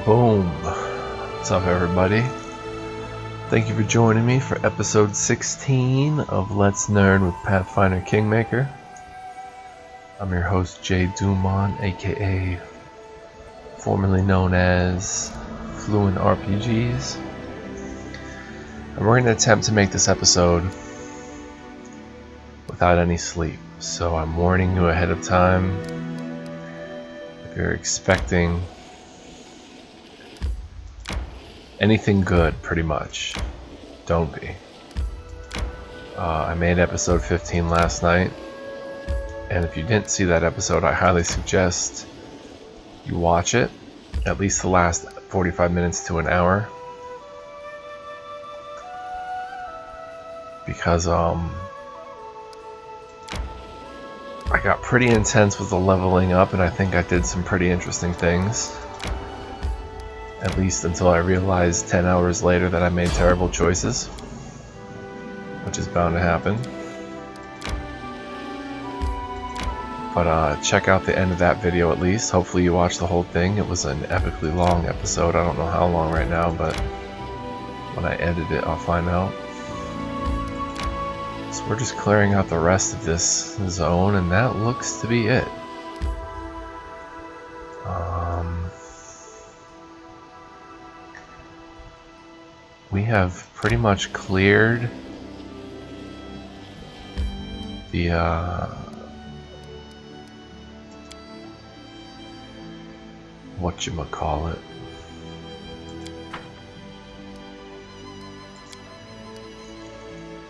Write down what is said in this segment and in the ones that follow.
Boom. What's up, everybody? Thank you for joining me for episode 16 of Let's Nerd with Pathfinder Kingmaker. I'm your host, Jay Dumont, aka formerly known as FLUENT RPGs. And we're going to attempt to make this episode without any sleep. So I'm warning you ahead of time. If you're expecting anything good, pretty much, don't be. I made episode 15 last night, and if you didn't see that episode, I highly suggest you watch it, at least the last 45 minutes to an hour, because I got pretty intense with the leveling up, and I think I did some pretty interesting things. At least until I realized 10 hours later that I made terrible choices, which is bound to happen. But check out the end of that video at least. Hopefully you watched the whole thing. It was an epically long episode. I don't know how long right now, but when I edit it, I'll find out. So we're just clearing out the rest of this zone, and that looks to be it. We have pretty much cleared the whatchamacallit.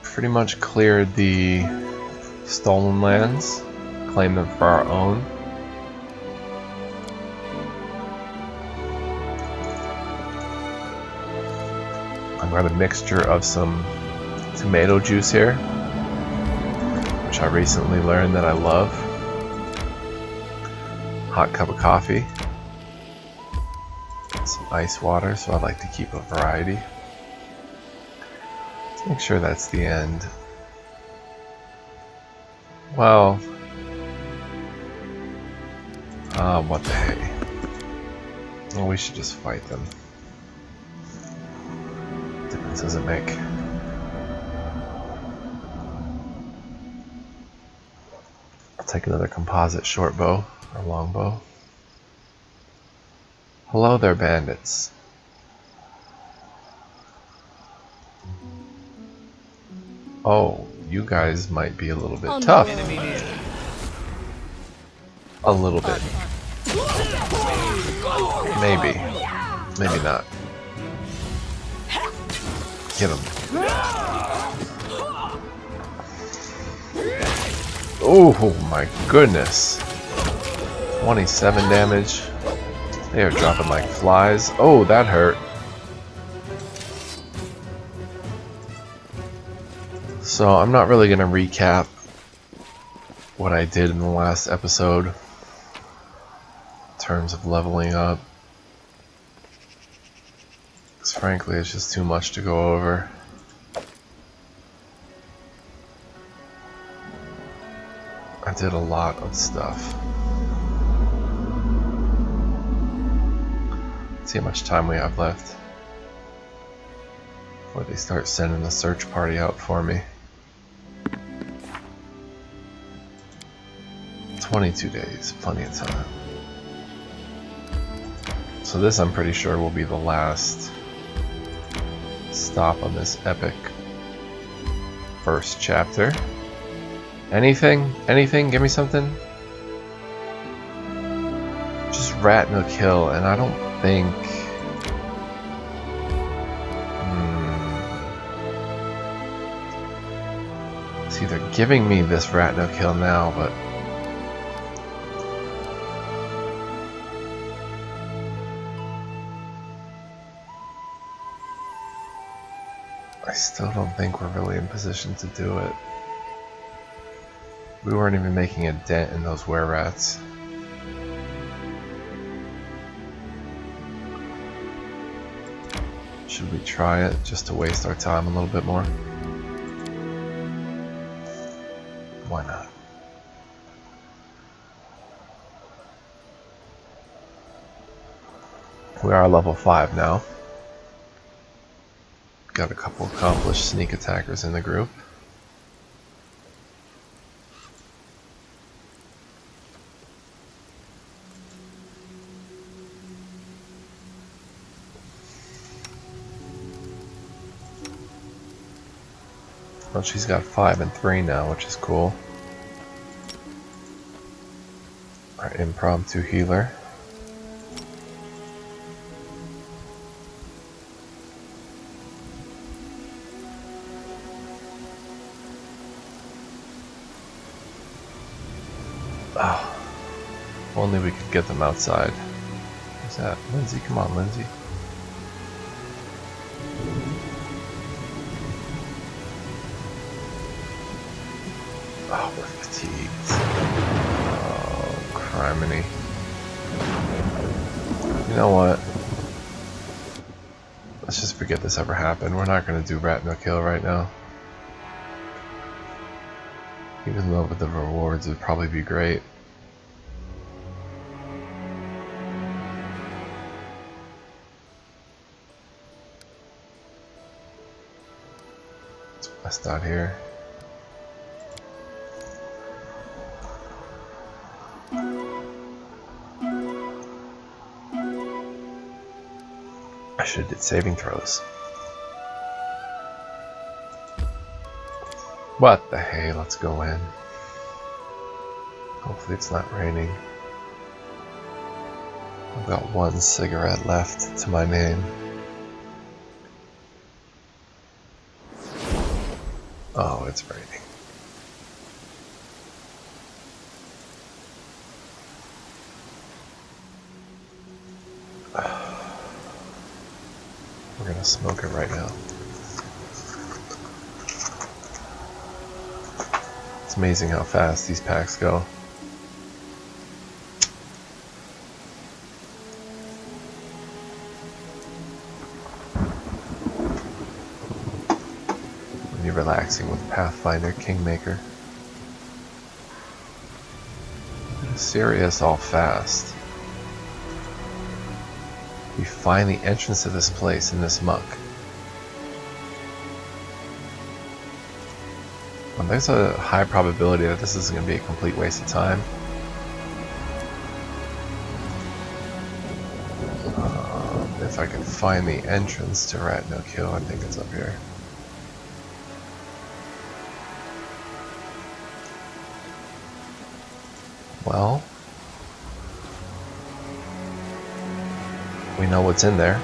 Pretty much cleared the stolen lands, claimed them for our own. I've got a mixture of some tomato juice here, which I recently learned that I love. Hot cup of coffee. Some ice water, so I like to keep a variety. Let's make sure that's the end. Well, what the hey. Well, we should just fight them. Doesn't make. I'll take another composite short bow or long bow. Hello there, bandits. Oh, you guys might be a little bit tough. A little bit. Maybe. Maybe not. Get him. Oh my goodness. 27 damage. They are dropping like flies. Oh, that hurt. So I'm not really going to recap what I did in the last episode in terms of leveling up. Frankly, it's just too much to go over. I did a lot of stuff. Let's see how much time we have left before they start sending the search party out for me. 22 days, plenty of time. So this, I'm pretty sure, will be the last stop on this epic first chapter. Anything? Anything? Give me something? Just rat no kill, and I don't think... See, they're giving me this rat no kill now, but... I still don't think we're really in position to do it. We weren't even making a dent in those wererats. Should we try it just to waste our time a little bit more? Why not? We are level 5 now. Got a couple accomplished sneak attackers in the group. Well, she's got 5 and 3 now, which is cool. Our impromptu healer. Oh, if only we could get them outside. Who's that? Lindsay, come on, Lindsay. Oh, we're fatigued. Oh, criminy. You know what? Let's just forget this ever happened. We're not going to do rat no kill right now. Even though the rewards would probably be great. Let's west out here. I should have did saving throws. What the hey, let's go in. Hopefully it's not raining. I've got 1 cigarette left to my name. Oh, it's raining. We're gonna smoke it right now. It's amazing how fast these packs go. When you're relaxing with Pathfinder Kingmaker. Serious all fast. We find the entrance to this place in this muck. Well, there's a high probability that this is going to be a complete waste of time. If I can find the entrance to Rat No Kill, I think it's up here. Well, we know what's in there,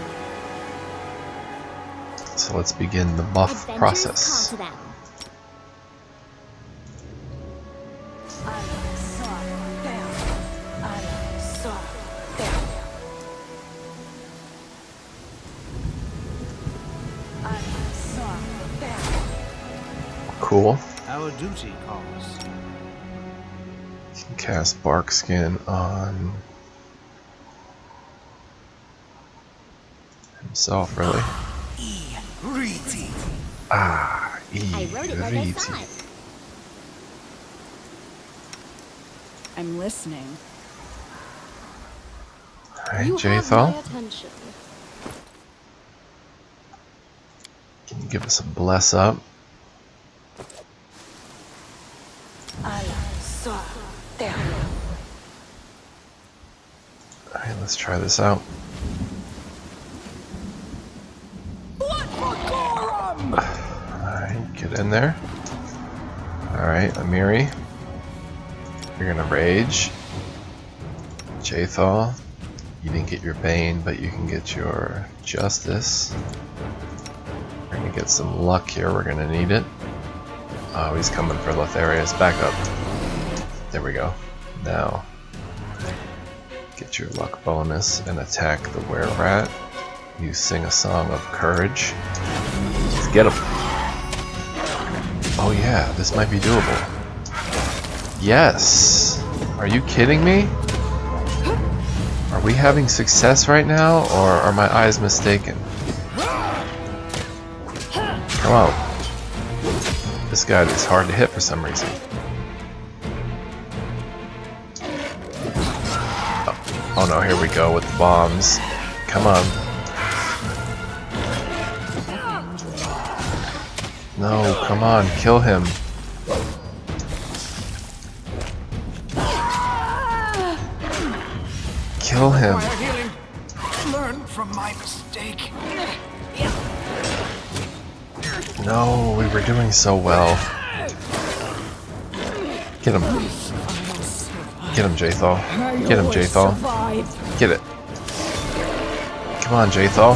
so let's begin the buff process. Cool. Our duty calls. You can cast Bark Skin on himself, really. I wrote it right outside. I'm listening. Alright, You have Jathal, my attention. can you give us a bless up? Alright, let's try this out. Alright, get in there. Alright, Amiri, you're gonna rage. Jathal, you didn't get your Bane, but you can get your Justice. We're gonna get some luck here, we're gonna need it. Oh, he's coming for Lotharius. Back up. There we go. Now, get your luck bonus and attack the Wererat. You sing a song of courage. Let's get him. Oh yeah, this might be doable. Yes! Are you kidding me? Are we having success right now, or are my eyes mistaken? Come on. This guy is hard to hit for some reason. Oh no, here we go with the bombs. come on. No, come on, kill him. Kill him. Learn from my mistake. No, we were doing so well. Get him. Get him, Jathal. Get him, Jathal. Get it. Come on, Jathal.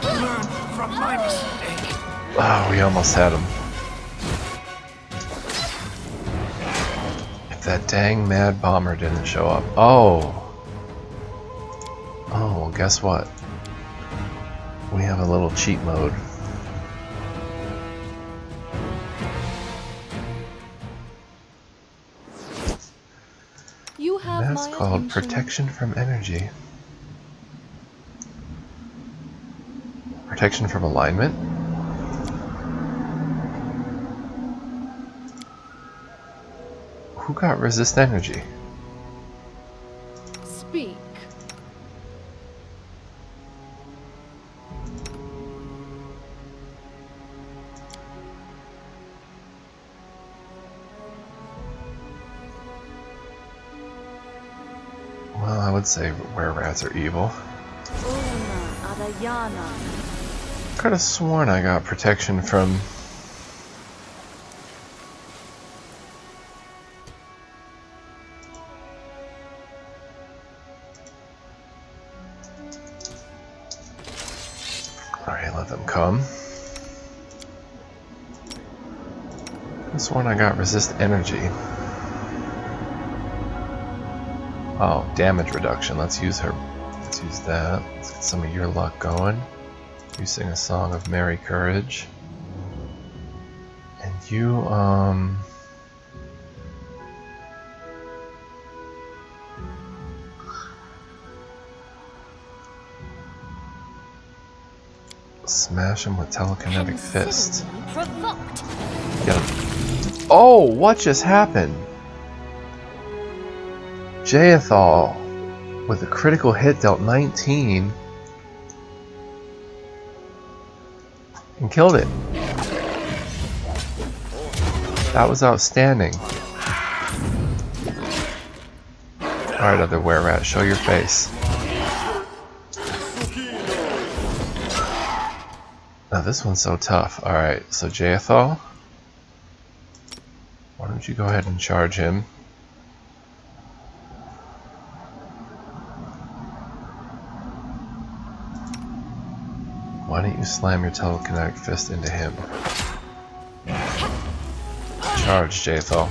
Learn from my mistake. Oh, we almost had him. If that dang mad bomber didn't show up. Oh. Oh, well, guess what? We have a little cheat mode. You have That's my called attention. protection from energy. Protection from alignment? Who got resist energy? Speak. Well, I would say wererats are evil. Could have sworn I got protection from... Alright, let them come. Could have sworn I got resist energy. Oh, damage reduction. Let's use her. Let's use that. Let's get some of your luck going. You sing a song of merry courage. And you, smash him with telekinetic fist. Get him. Oh, what just happened? Jathal with a critical hit dealt 19 and killed it. That was outstanding. Alright, other wererat, show your face. Now this one's so tough. Alright, so Jathal, why don't you go ahead and charge him? Why don't you slam your telekinetic fist into him? Charge, Jathal.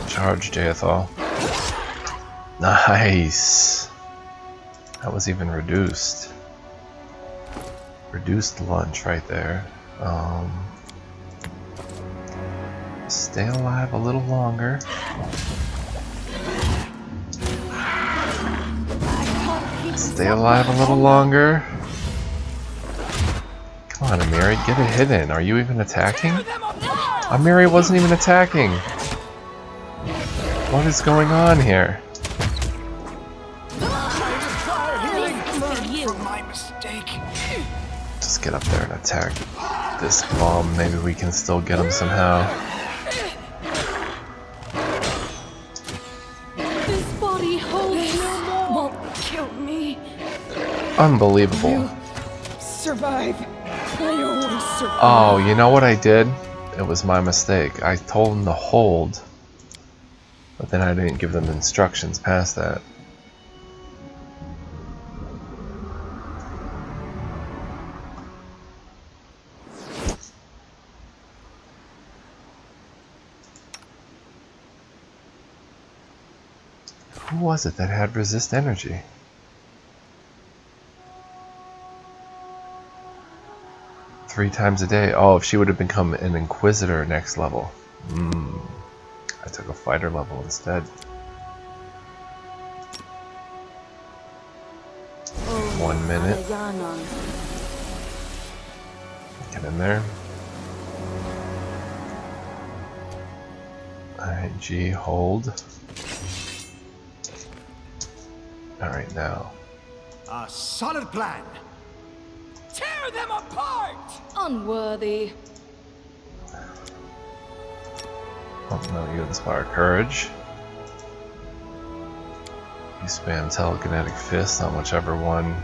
Charge, Jathal. Nice! That was even reduced. Reduced lunch right there. Stay alive a little longer. Stay alive a little longer. Come on, Amiri, get a hit in. Are you even attacking? Amiri wasn't even attacking. What is going on here? Just get up there and attack this bomb. Maybe we can still get him somehow. This body holds no more. Won't kill me. Unbelievable. You survive. I always survive. Oh, you know what I did? It was my mistake. I told them to hold, but then I didn't give them instructions past that. Who was it that had resist energy? Three times a day. Oh, if she would have become an Inquisitor next level. I took a fighter level instead. 1 minute. Get in there. Alright. Alright, G, hold. Alright, now. A solid plan. Tear them apart! Unworthy. Oh no, you inspire courage. You spam telekinetic fist on whichever one.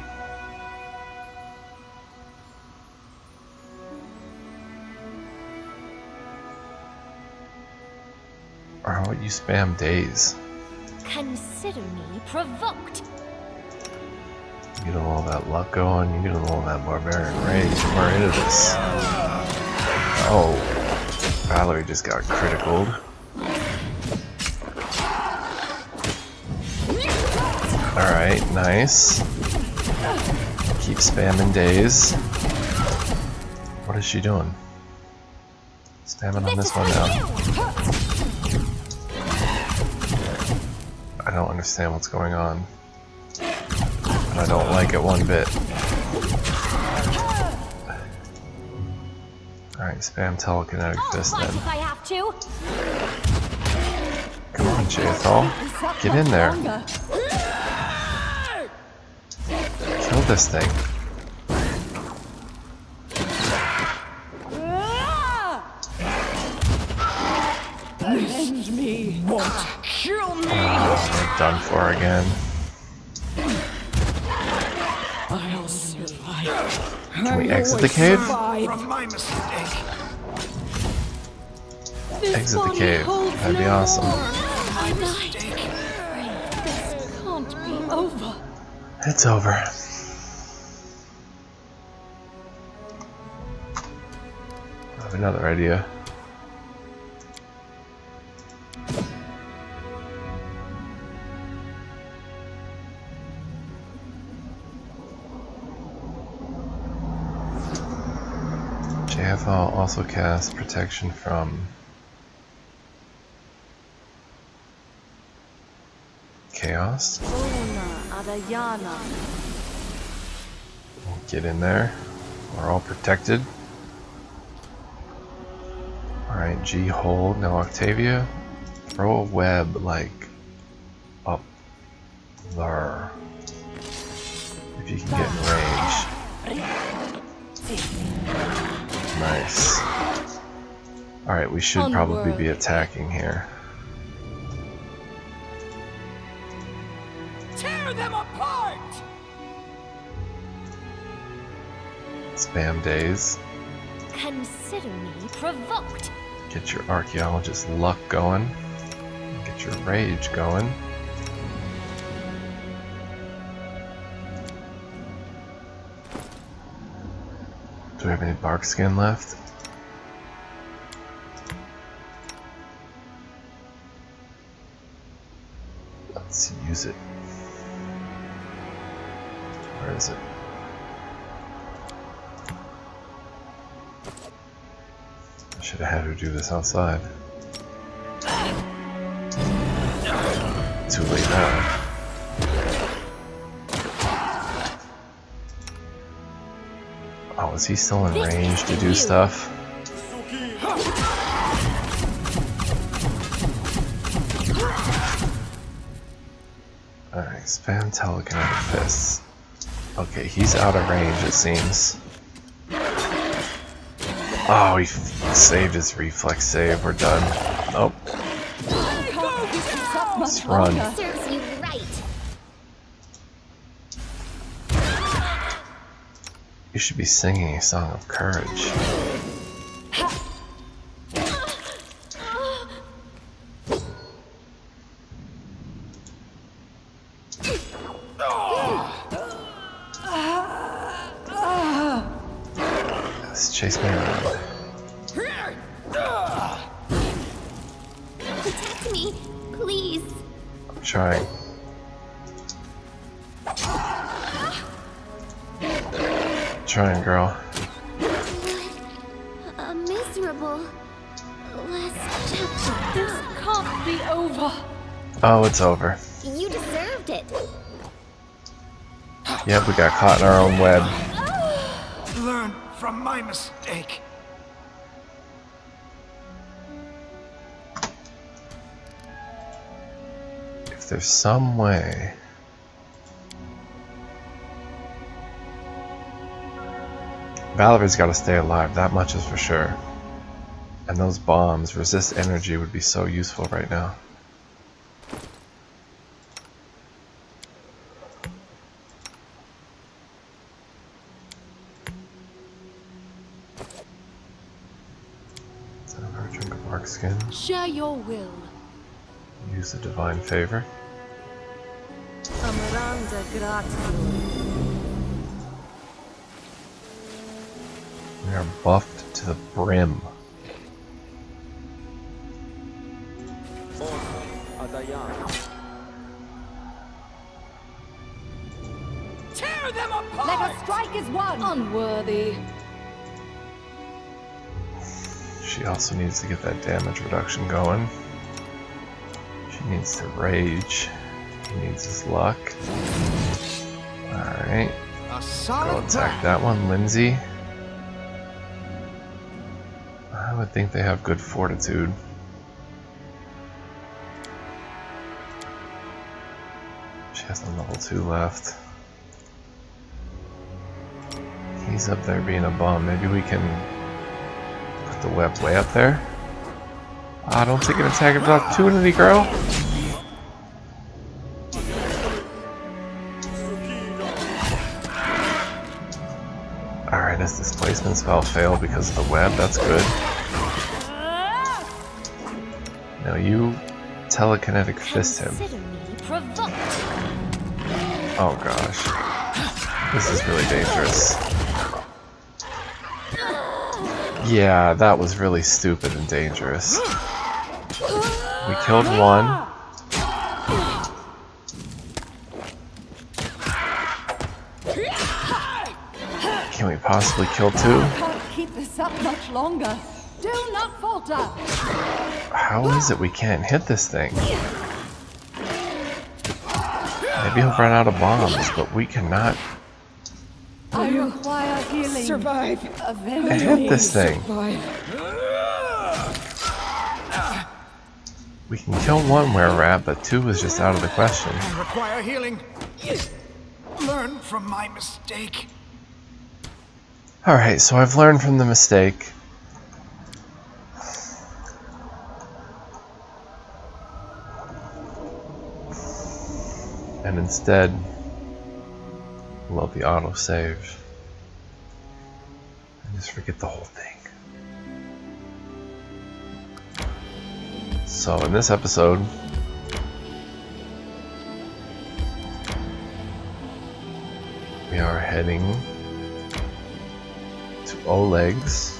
Or how about you spam daze? Consider me provoked. You get a little of that luck going, you get a little of that barbarian rage. We're into this. Oh, Valerie just got criticaled. Alright, nice. Keep spamming daze. What is she doing? Spamming on this one now. I don't understand what's going on. And I don't like it one bit. Alright, spam telekinetic fist then. If I have to. Come on, Jethal. Get in there. Kill this thing. Avenge me. Kill me! Oh, they're done for again. I'll survive. Can we exit the cave? From my mistake. Exit the cave. That'd be awesome. My mistake. This can't be over. It's over. I have another idea. JFL also casts protection from chaos. Get in there. We're all protected. Alright, G hold. Now Octavia, throw a web like up there. If you can get in range. Nice. Alright, we should probably be attacking here. Tear them apart! Spam days. Consider me provoked. Get your archaeologist luck going. Get your rage going. Do we have any bark skin left? Let's use it. Where is it? I should have had her do this outside. Too late now. Oh, is he still in range to do stuff? Alright, spam telekinetic fists. Okay, he's out of range it seems. Oh, he saved his reflex save. We're done. Nope. Let's run. Serves you right. You should be singing a song of courage. Let's chase me around. Protect me, please. I'm trying. Trying, girl. A miserable last chapter. This can't be over. Oh, it's over. You deserved it. Yep, we got caught in our own web. Learn from my mistake. If there's some way. Valerie's got to stay alive, that much is for sure. And those bombs, resist energy, would be so useful right now. Drink of bark skin. Share your will. Use the divine favor. Amaranda gratio. We are buffed to the brim. Tear them apart! Let us strike as one. Unworthy. She also needs to get that damage reduction going. She needs to rage. He needs his luck. Alright. A solid Go attack that one, Lindsay. I would think they have good fortitude. She has a level 2 left. He's up there being a bum. Maybe we can put the web way up there. Ah, don't take an attack of opportunity, girl. Alright, his displacement spell failed because of the web. That's good. Now you telekinetic fist him. Consider me provoked. Oh gosh. This is really dangerous. Yeah, that was really stupid and dangerous. We killed one. Can we possibly kill two? Can't keep this up much longer. Do not falter. How is it we can't hit this thing? Maybe he'll run out of bombs, but we cannot I require healing. Survive. hit this thing. We can kill one wererat, but two is just out of the question. I require healing. Learn from my mistake. Alright, so I've learned from the mistake. And instead, load the autosave. And just forget the whole thing. So in this episode, we are heading to Oleg's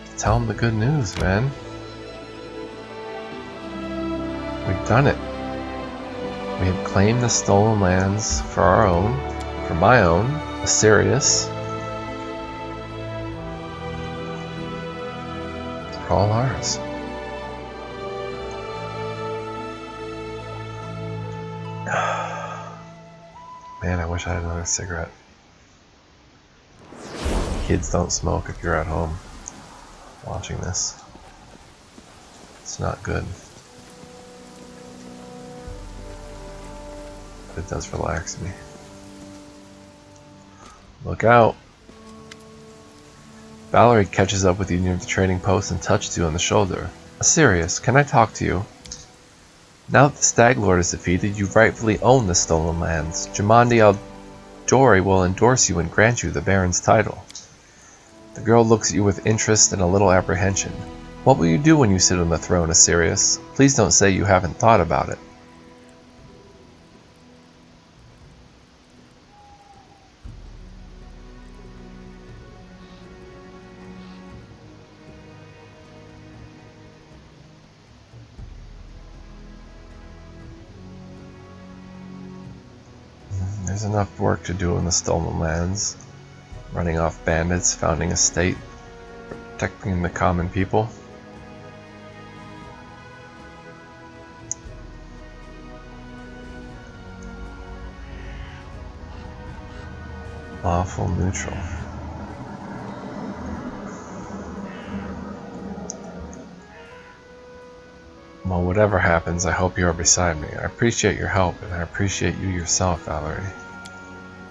to tell him the good news, man. We've done it. We have claimed the stolen lands for our own, for my own, Asirius. They're all ours. Man, I wish I had another cigarette. Kids, don't smoke if you're at home watching this. It's not good. But it does relax me. Look out! Valerie catches up with you near the trading post and touches you on the shoulder. Asirius, can I talk to you? Now that the Stag Lord is defeated, you rightfully own the stolen lands. Jamandi al-Dori will endorse you and grant you the Baron's title. The girl looks at you with interest and a little apprehension. What will you do when you sit on the throne, Asirius? Please don't say you haven't thought about it. There's enough work to do in the stolen lands. Running off bandits, founding a state, protecting the common people. Lawful neutral. Well, whatever happens, I hope you are beside me. I appreciate your help, and I appreciate you yourself, Valerie.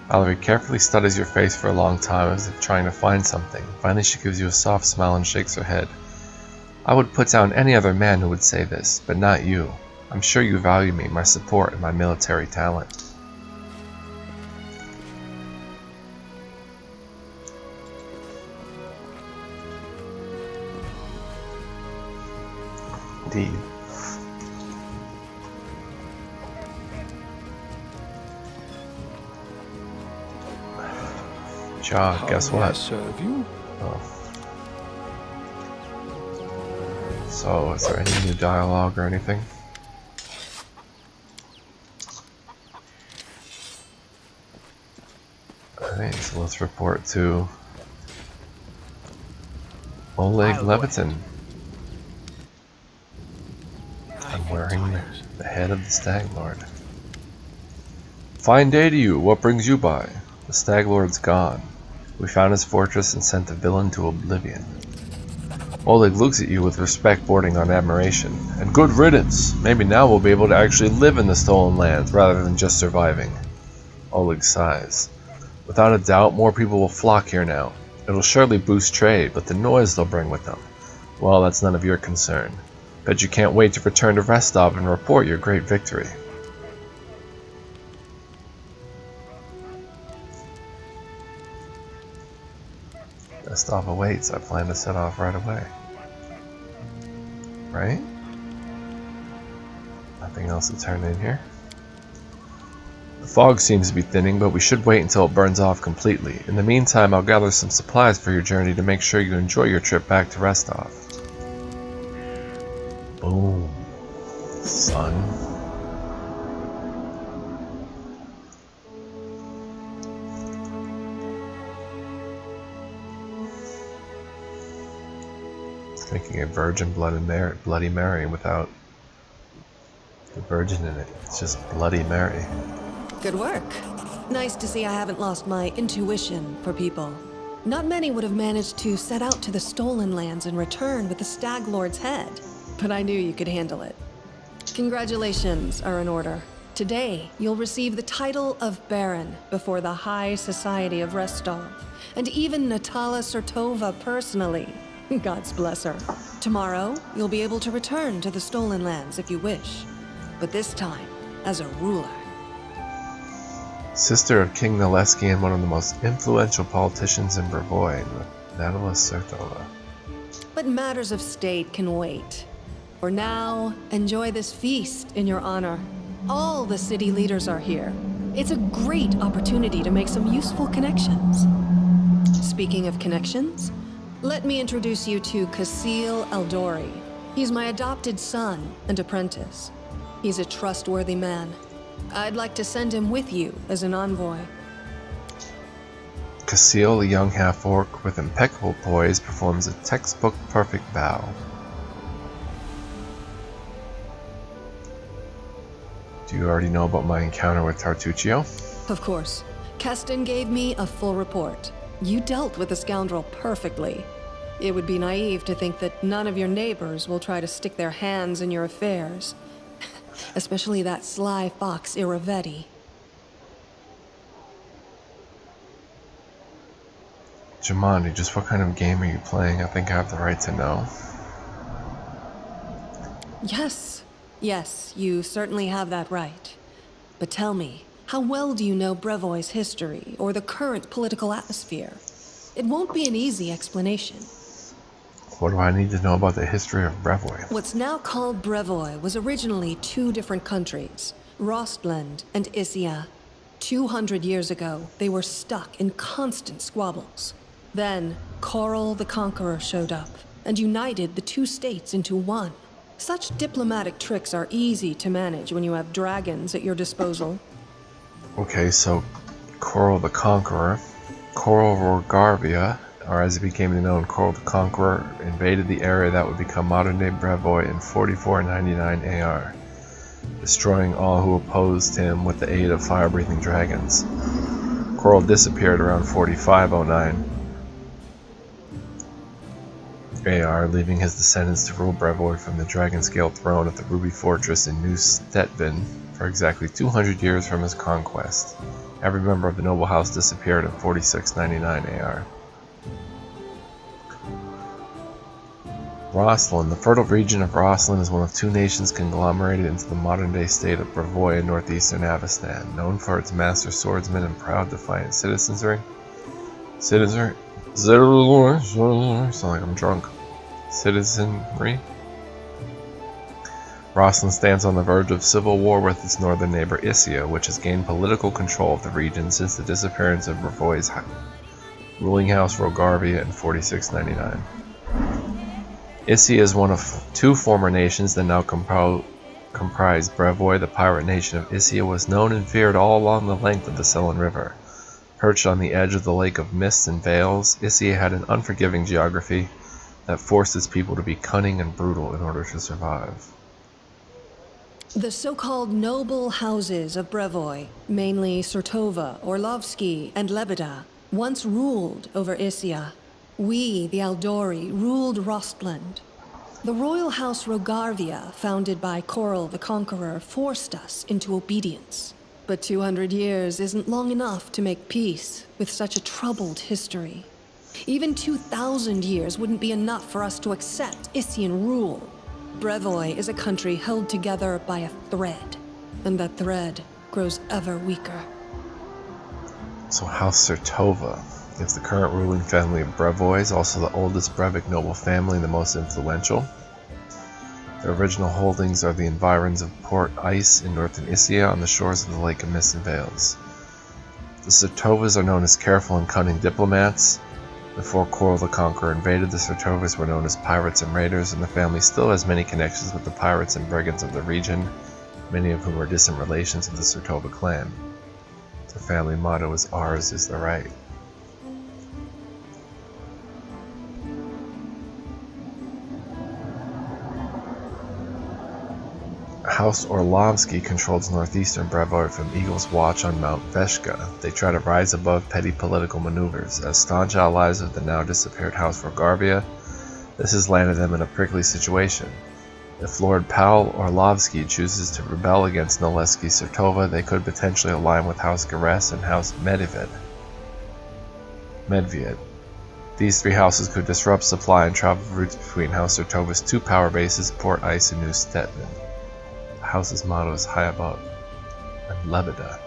Valerie carefully studies your face for a long time as if trying to find something. Finally, she gives you a soft smile and shakes her head. I would put down any other man who would say this, but not you. I'm sure you value me, my support, and my military talent. Indeed. Ja, guess what? Serve you? Oh. So, is there any new dialogue or anything? Alright, so let's report to Oleg Levitin. I'm wearing the head of the Stag Lord. Fine day to you. What brings you by? The Stag Lord's gone. We found his fortress and sent the villain to oblivion. Oleg looks at you with respect bordering on admiration. And good riddance! Maybe now we'll be able to actually live in the stolen lands rather than just surviving. Oleg sighs. Without a doubt, more people will flock here now. It'll surely boost trade, but the noise they'll bring with them, well, that's none of your concern. Bet you can't wait to return to Rostov and report your great victory. Rostov awaits. I plan to set off right away. Right? Nothing else to turn in here. The fog seems to be thinning, but we should wait until it burns off completely. In the meantime, I'll gather some supplies for your journey to make sure you enjoy your trip back to Rostov. Boom. Son. Making a virgin Bloody Mary without the virgin in it. It's just Bloody Mary. Good work. Nice to see I haven't lost my intuition for people. Not many would have managed to set out to the stolen lands and return with the Stag Lord's head, but I knew you could handle it. Congratulations are in order. Today, you'll receive the title of Baron before the High Society of Rostov, and even Natala Sertova personally. God's bless her. Tomorrow, you'll be able to return to the stolen lands if you wish, but this time as a ruler. Sister of King Naleski and one of the most influential politicians in Brevoy, Natala Sertova. But matters of state can wait. For now, enjoy this feast in your honor. All the city leaders are here. It's a great opportunity to make some useful connections. Speaking of connections, let me introduce you to Kasil Eldori. He's my adopted son and apprentice. He's a trustworthy man. I'd like to send him with you as an envoy. Kasil, a young half-orc with impeccable poise, performs a textbook-perfect bow. Do you already know about my encounter with Tartuccio? Of course. Keston gave me a full report. You dealt with the scoundrel perfectly. It would be naive to think that none of your neighbors will try to stick their hands in your affairs. Especially that sly fox Iravetti. Jamandi, just what kind of game are you playing? I think I have the right to know. Yes, you certainly have that right. But tell me, how well do you know Brevoy's history, or the current political atmosphere? It won't be an easy explanation. What do I need to know about the history of Brevoy? What's now called Brevoy was originally two different countries, Rostland and Issia. 200 years ago, they were stuck in constant squabbles. Then, Coral the Conqueror showed up and united the two states into one. Such diplomatic tricks are easy to manage when you have dragons at your disposal. Okay, so Coral the Conqueror, Coral Rogarvia, or as it became known, Coral the Conqueror, invaded the area that would become modern-day Brevoy in 4499 AR, destroying all who opposed him with the aid of fire-breathing dragons. Coral disappeared around 4509. AR, leaving his descendants to rule Brevoy from the Dragon-scale throne at the Ruby Fortress in New Stettin for exactly 200 years from his conquest. Every member of the noble house disappeared in 4699 AR. Rosslyn. The fertile region of Rosslyn is one of two nations conglomerated into the modern-day state of Brevoy in northeastern Avestan, known for its master swordsmen and proud defiant citizenry. Sound like I'm drunk. Citizenry. Rosslyn stands on the verge of civil war with its northern neighbor Issia, which has gained political control of the region since the disappearance of Brevoy's ruling house Rogarvia in 4699. Issia is one of two former nations that now comprise Brevoy. The pirate nation of Issia was known and feared all along the length of the Selen River. Perched on the edge of the lake of mists and veils, Issia had an unforgiving geography that forced its people to be cunning and brutal in order to survive. The so-called noble houses of Brevoy, mainly Surtova, Orlovsky, and Lebeda, once ruled over Issia. We, the Aldori, ruled Rostland. The royal house Rogarvia, founded by Korel the Conqueror, forced us into obedience. But 200 years isn't long enough to make peace with such a troubled history. Even 2,000 years wouldn't be enough for us to accept Issian rule. Brevoy is a country held together by a thread, and that thread grows ever weaker. So House Surtova is the current ruling family of Brevoy, also the oldest Brevik noble family and the most influential. Their original holdings are the environs of Port Ice in northern Issia on the shores of the Lake of Mist and Veils. The Surtovas are known as careful and cunning diplomats. Before Korel the Conqueror invaded, the Surtovas were known as pirates and raiders, and the family still has many connections with the pirates and brigands of the region, many of whom are distant relations of the Surtova clan. Their family motto is "Ours is the right." House Orlovsky controls northeastern Brevoy from Eagle's Watch on Mount Veshka. They try to rise above petty political maneuvers. As staunch allies of the now disappeared House Rogarvia, this has landed them in a prickly situation. If Lord Paul Orlovsky chooses to rebel against Noleski Surtova, they could potentially align with House Gares and House Medved. These three houses could disrupt supply and travel routes between House Surtova's two power bases, Port Ice and New Stettin. The house's motto is High Above. And Lebeda.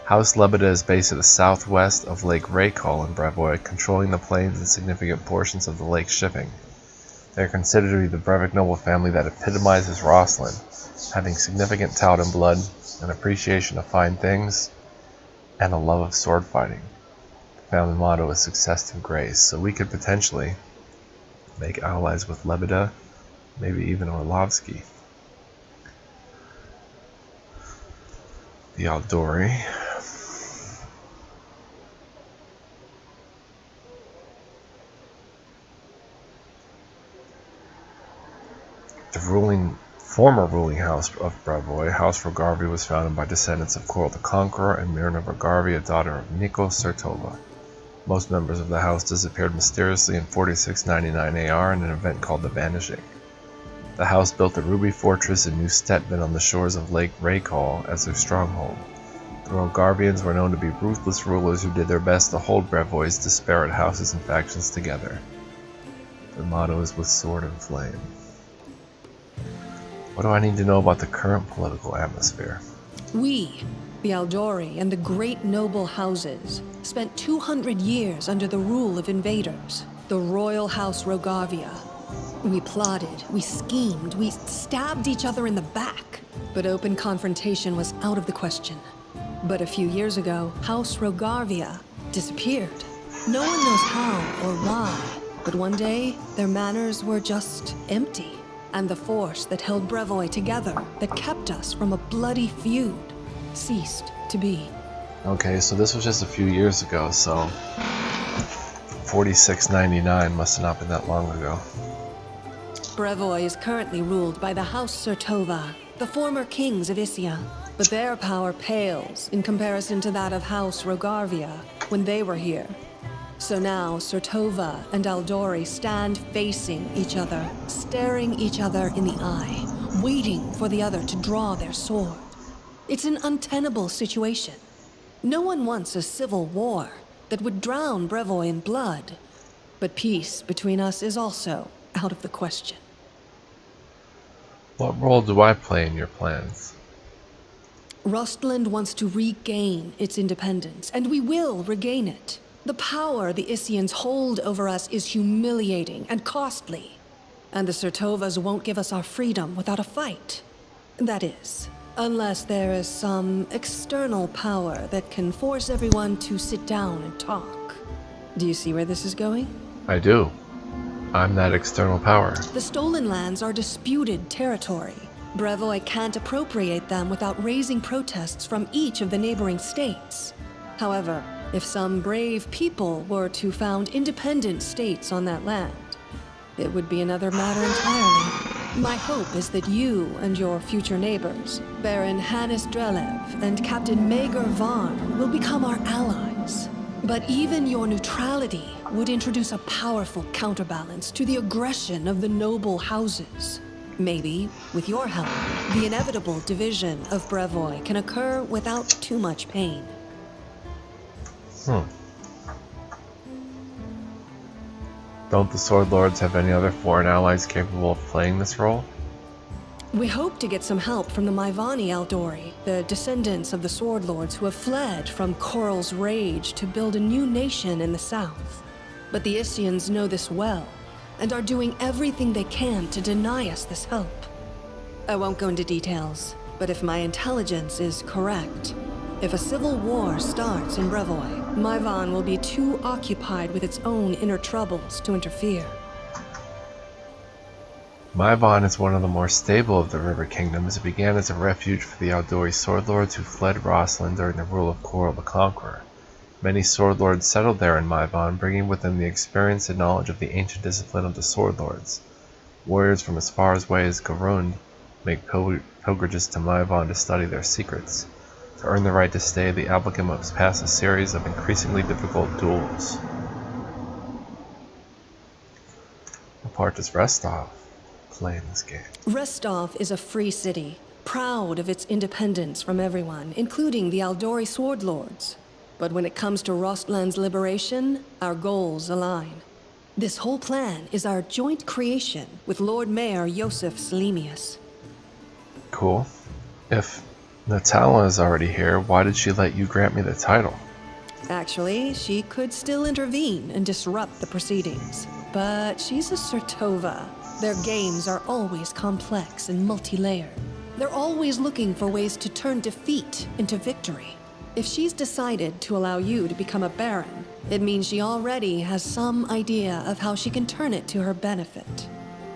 House Lebeda is based to the southwest of Lake Raykol in Brevoy, controlling the plains and significant portions of the lake's shipping. They are considered to be the Brevik noble family that epitomizes Rosslyn, having significant Tautan blood, an appreciation of fine things, and a love of sword fighting. The family motto is Success through Grace, so we could potentially make allies with Lebeda, maybe even Orlovsky. The Aldori. The former ruling house of Brevoy, House Rogarvia, was founded by descendants of Korel the Conqueror and Mirna Rogarvia, daughter of Nikos Surtova. Most members of the house disappeared mysteriously in 4699 AR in an event called the Vanishing. The house built the Ruby Fortress in New Stettin on the shores of Lake Raykol as their stronghold. The Rogarvians were known to be ruthless rulers who did their best to hold Brevoy's disparate houses and factions together. Their motto is With Sword and Flame. What do I need to know about the current political atmosphere? We, the Aldori and the great noble houses, spent 200 years under the rule of invaders, the royal house Rogarvia. We plotted, we schemed, we stabbed each other in the back, but open confrontation was out of the question. But a few years ago, House Rogarvia disappeared. No one knows how or why, but one day, their manors were just empty. And the force that held Brevoy together, that kept us from a bloody feud, ceased to be. Okay, so this was just a few years ago, so 4699 must have not been that long ago. Brevoy is currently ruled by the House Surtova, the former kings of Issia. But their power pales in comparison to that of House Rogarvia when they were here. So now Sertova and Aldori stand facing each other, staring each other in the eye, waiting for the other to draw their sword. It's an untenable situation. No one wants a civil war that would drown Brevoy in blood, but peace between us is also out of the question. What role do I play in your plans? Rostland wants to regain its independence, and we will regain it. The power the Isians hold over us is humiliating and costly, and the Sertovas won't give us our freedom without a fight. That is, unless there is some external power that can force everyone to sit down and talk. Do you see where this is going? I do. I'm that external power. The stolen lands are disputed territory. Brevoy can't appropriate them without raising protests from each of the neighboring states. However, if some brave people were to found independent states on that land, it would be another matter entirely. My hope is that you and your future neighbors, Baron Hannes Drelev and Captain Maegor Varn, will become our allies. But even your neutrality would introduce a powerful counterbalance to the aggression of the noble houses. Maybe, with your help, the inevitable division of Brevoy can occur without too much pain. Don't the Sword Lords have any other foreign allies capable of playing this role? We hope to get some help from the Maivani Aldori, the descendants of the Sword Lords who have fled from Koral's rage to build a new nation in the south. But the Isians know this well, and are doing everything they can to deny us this help. I won't go into details, but if my intelligence is correct, if a civil war starts in Brevoy, Maivan will be too occupied with its own inner troubles to interfere. Maivan is one of the more stable of the River Kingdoms. It began as a refuge for the Aldori Sword Lords who fled Rosslyn during the rule of Koral the Conqueror. Many Sword Lords settled there in Maivan, bringing with them the experience and knowledge of the ancient discipline of the Sword Lords. Warriors from as far away as Garund make pilgrimages to Maivan to study their secrets. To earn the right to stay, the applicant must pass a series of increasingly difficult duels. What part does Restov play in this game? Restov is a free city, proud of its independence from everyone, including the Aldori Sword Lords. But when it comes to Rostland's liberation, our goals align. This whole plan is our joint creation with Lord Mayor Yosef Selimius. Cool. If Natala is already here, why did she let you grant me the title? Actually, she could still intervene and disrupt the proceedings. But she's a Sertova. Their games are always complex and multi-layered. They're always looking for ways to turn defeat into victory. If she's decided to allow you to become a Baron, it means she already has some idea of how she can turn it to her benefit.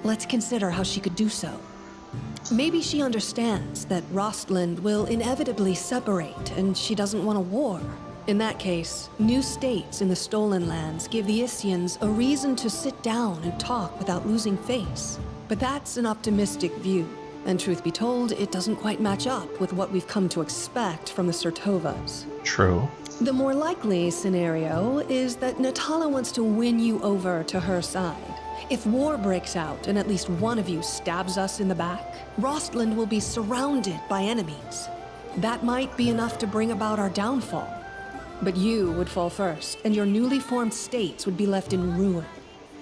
Let's consider how she could do so. Maybe she understands that Rostland will inevitably separate and she doesn't want a war. In that case, new states in the Stolen Lands give the Isians a reason to sit down and talk without losing face. But that's an optimistic view. And truth be told, it doesn't quite match up with what we've come to expect from the Sertovas. True. The more likely scenario is that Natala wants to win you over to her side. If war breaks out and at least one of you stabs us in the back, Rostland will be surrounded by enemies. That might be enough to bring about our downfall. But you would fall first, and your newly formed states would be left in ruin.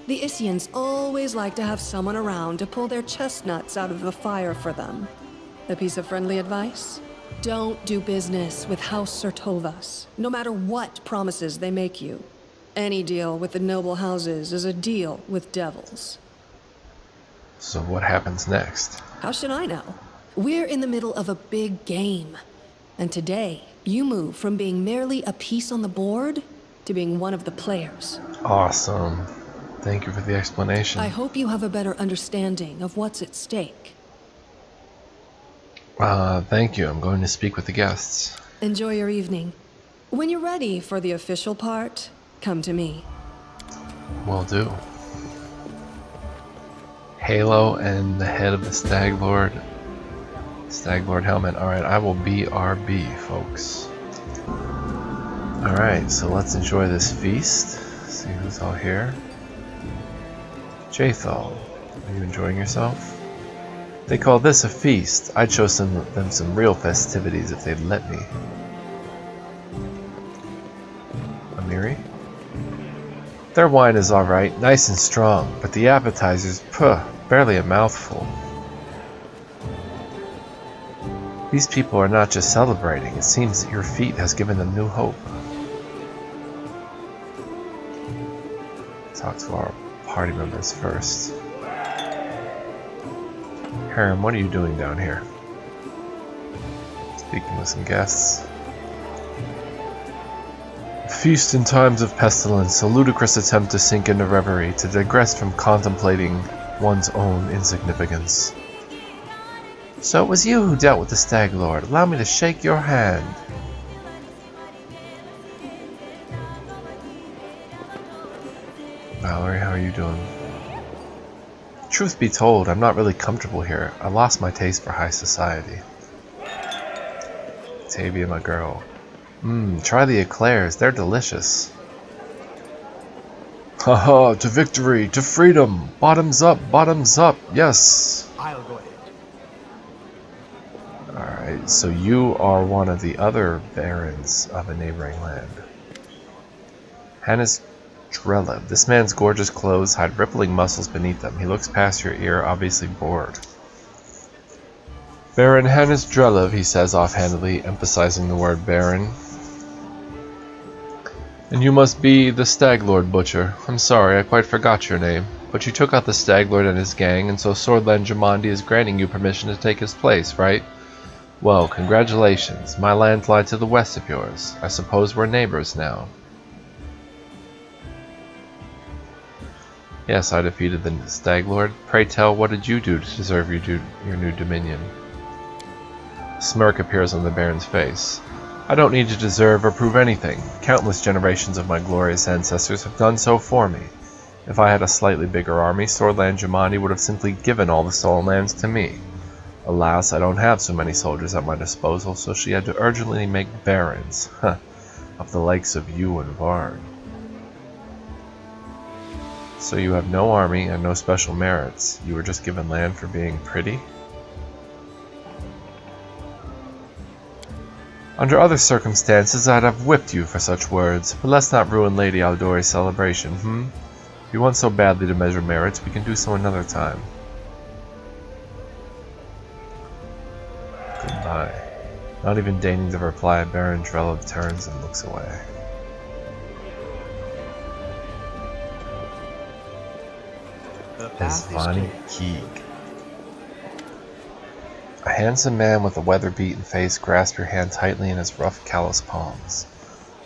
The Isians always like to have someone around to pull their chestnuts out of the fire for them. A piece of friendly advice? Don't do business with House Sertovas, no matter what promises they make you. Any deal with the noble houses is a deal with devils. So what happens next? How should I know? We're in the middle of a big game. And today, you move from being merely a piece on the board to being one of the players. Awesome. Thank you for the explanation. I hope you have a better understanding of what's at stake. Thank you. I'm going to speak with the guests. Enjoy your evening. When you're ready for the official part, come to me. Will do. Halo and the head of the Stag Lord helmet. Alright, I will BRB, folks. Alright, so let's enjoy this feast. See who's all here. Jathal, are you enjoying yourself? They call this a feast. I'd show them some real festivities if they'd let me. Amiri? Their wine is alright, nice and strong, but the appetizers, barely a mouthful. These people are not just celebrating, it seems that your feat has given them new hope. Talk to our party members first. Harem, what are you doing down here? Speaking with some guests. A feast in times of pestilence, a ludicrous attempt to sink into reverie, to digress from contemplating one's own insignificance. So it was you who dealt with the Stag Lord. Allow me to shake your hand. Valerie, how are you doing? Truth be told, I'm not really comfortable here. I lost my taste for high society. Tavia, my girl. Try the eclairs. They're delicious. Haha, to victory, to freedom. Bottoms up, yes. I'll go ahead. Alright, so you are one of the other barons of a neighboring land. Hannes Drelev. This man's gorgeous clothes hide rippling muscles beneath them. He looks past your ear, obviously bored. Baron Hannes Drelev, he says offhandedly, emphasizing the word baron. And you must be the Stag Lord Butcher. I'm sorry, I quite forgot your name. But you took out the Stag Lord and his gang, and so Swordland Jamandi is granting you permission to take his place, right? Well, congratulations. My lands lie to the west of yours. I suppose we're neighbors now. Yes, I defeated the Stag Lord. Pray tell, what did you do to deserve your new dominion? A smirk appears on the Baron's face. I don't need to deserve or prove anything. Countless generations of my glorious ancestors have done so for me. If I had a slightly bigger army, Swordland Jamandi would have simply given all the stolen lands to me. Alas, I don't have so many soldiers at my disposal, so she had to urgently make barons, of the likes of you and Varn. So you have no army and no special merits. You were just given land for being pretty? Under other circumstances, I'd have whipped you for such words, but let's not ruin Lady Aldori's celebration, If you want so badly to measure merits, we can do so another time. Goodbye. Not even deigning to reply, Baron Drelev turns and looks away. Esvani Keeg. A handsome man with a weather-beaten face grasps your hand tightly in his rough, callous palms.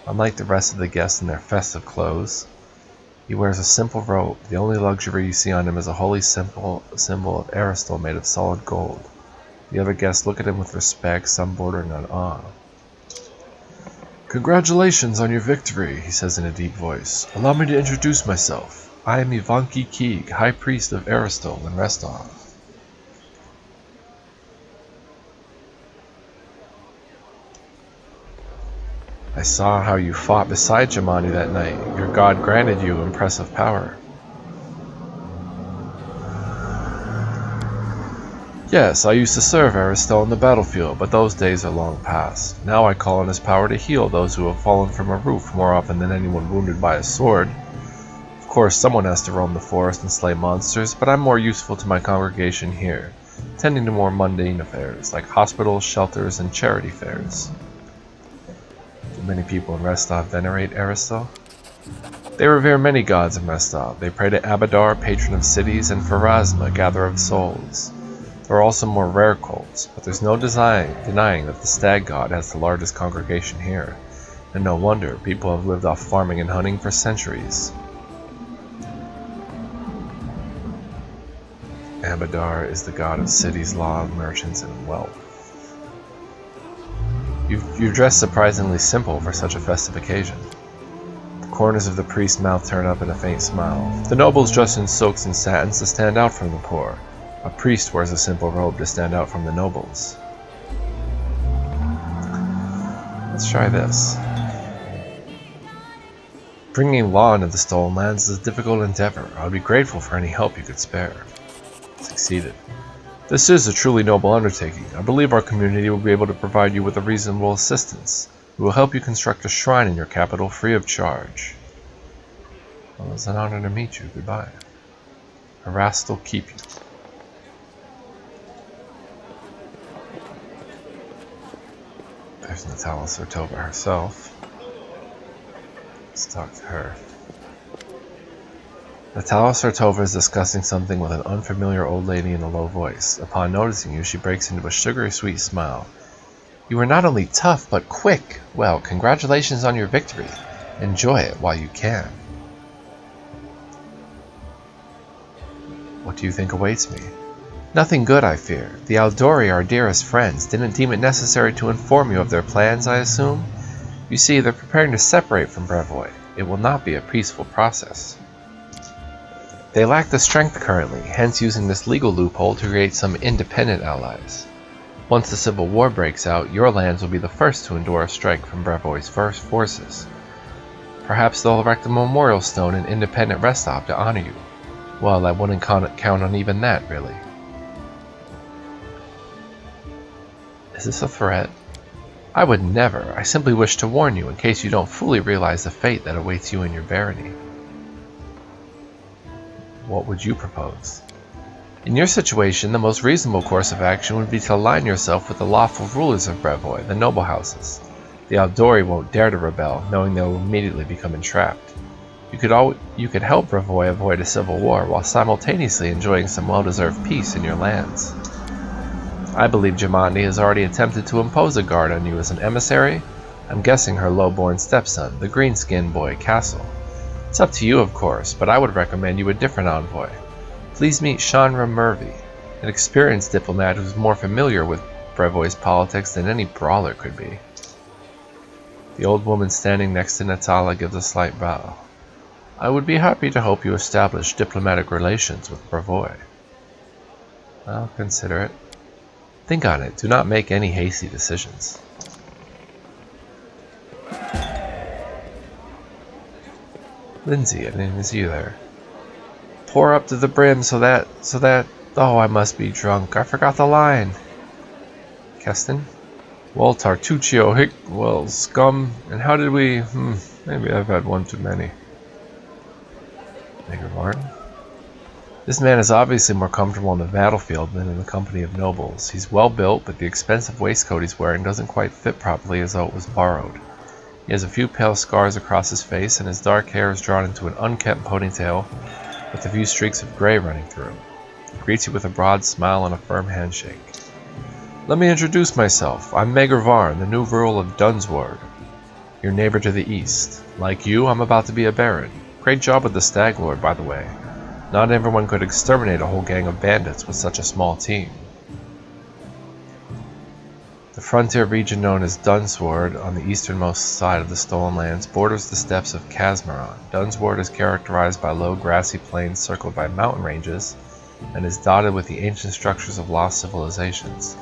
Unlike the rest of the guests in their festive clothes, he wears a simple robe. The only luxury you see on him is a holy symbol of Aristal made of solid gold. The other guests look at him with respect, some bordering on awe. Congratulations on your victory, he says in a deep voice. Allow me to introduce myself. I am Ivanki Keeg, High Priest of Aristal and Restov. I saw how you fought beside Jamani that night. Your god granted you impressive power. Yes, I used to serve Aristal in the battlefield, but those days are long past. Now I call on his power to heal those who have fallen from a roof more often than anyone wounded by a sword. Of course, someone has to roam the forest and slay monsters, but I'm more useful to my congregation here, tending to more mundane affairs, like hospitals, shelters, and charity fairs. Do many people in Restov venerate Aristal? They revere many gods in Restov. They pray to Abadar, patron of cities, and Pharasma, gatherer of souls. There are also more rare cults, but there's no denying that the Stag God has the largest congregation here, and no wonder people have lived off farming and hunting for centuries. Abadar is the god of cities, law, merchants, and wealth. You've dressed surprisingly simple for such a festive occasion. The corners of the priest's mouth turn up in a faint smile. The nobles dress in silks and satins to stand out from the poor. A priest wears a simple robe to stand out from the nobles. Let's try this. Bringing law into the Stolen Lands is a difficult endeavor. I would be grateful for any help you could spare. Succeeded. This is a truly noble undertaking. I believe our community will be able to provide you with a reasonable assistance. We will help you construct a shrine in your capital free of charge. Well, it's an honor to meet you. Goodbye. Harassed will keep you. There's Natalia Sartova herself. Let's talk to her. Natalia Sartova is discussing something with an unfamiliar old lady in a low voice. Upon noticing you, she breaks into a sugary sweet smile. You are not only tough, but quick. Well, congratulations on your victory. Enjoy it while you can. What do you think awaits me? Nothing good, I fear. The Aldori, our dearest friends, didn't deem it necessary to inform you of their plans, I assume? You see, they're preparing to separate from Brevoy. It will not be a peaceful process. They lack the strength currently, hence using this legal loophole to create some independent allies. Once the civil war breaks out, your lands will be the first to endure a strike from Brevoy's first forces. Perhaps they'll erect a memorial stone and independent rest stop to honor you. Well, I wouldn't count on even that, really. Is this a threat? I would never. I simply wish to warn you in case you don't fully realize the fate that awaits you in your barony. What would you propose? In your situation, the most reasonable course of action would be to align yourself with the lawful rulers of Brevoy, the noble houses. The Aldori won't dare to rebel, knowing they will immediately become entrapped. You could help Brevoy avoid a civil war while simultaneously enjoying some well-deserved peace in your lands. I believe Jamandi has already attempted to impose a guard on you as an emissary. I'm guessing her low-born stepson, the green-skinned boy, Castle. It's up to you, of course, but I would recommend you a different envoy. Please meet Shanra Murvey, an experienced diplomat who's more familiar with Brevoy's politics than any brawler could be. The old woman standing next to Natalia gives a slight bow. I would be happy to help you establish diplomatic relations with Brevoy. I'll consider it. Think on it. Do not make any hasty decisions. Lindsay, I didn't even see you there. Pour up to the brim so that, oh, I must be drunk. I forgot the line. Keston? Well, Tartuccio, well, scum, and how did we, maybe I've had one too many. Maker Martin? This man is obviously more comfortable on the battlefield than in the company of nobles. He's well built, but the expensive waistcoat he's wearing doesn't quite fit properly as though it was borrowed. He has a few pale scars across his face, and his dark hair is drawn into an unkempt ponytail with a few streaks of gray running through him. He greets you with a broad smile and a firm handshake. Let me introduce myself. I'm Mager Varn, the new ruler of Dunsward, your neighbor to the east. Like you, I'm about to be a baron. Great job with the Stag Lord, by the way. Not everyone could exterminate a whole gang of bandits with such a small team. The frontier region known as Dunsward, on the easternmost side of the Stolen Lands, borders the steppes of Casmaron. Dunsward is characterized by low grassy plains circled by mountain ranges, and is dotted with the ancient structures of lost civilizations.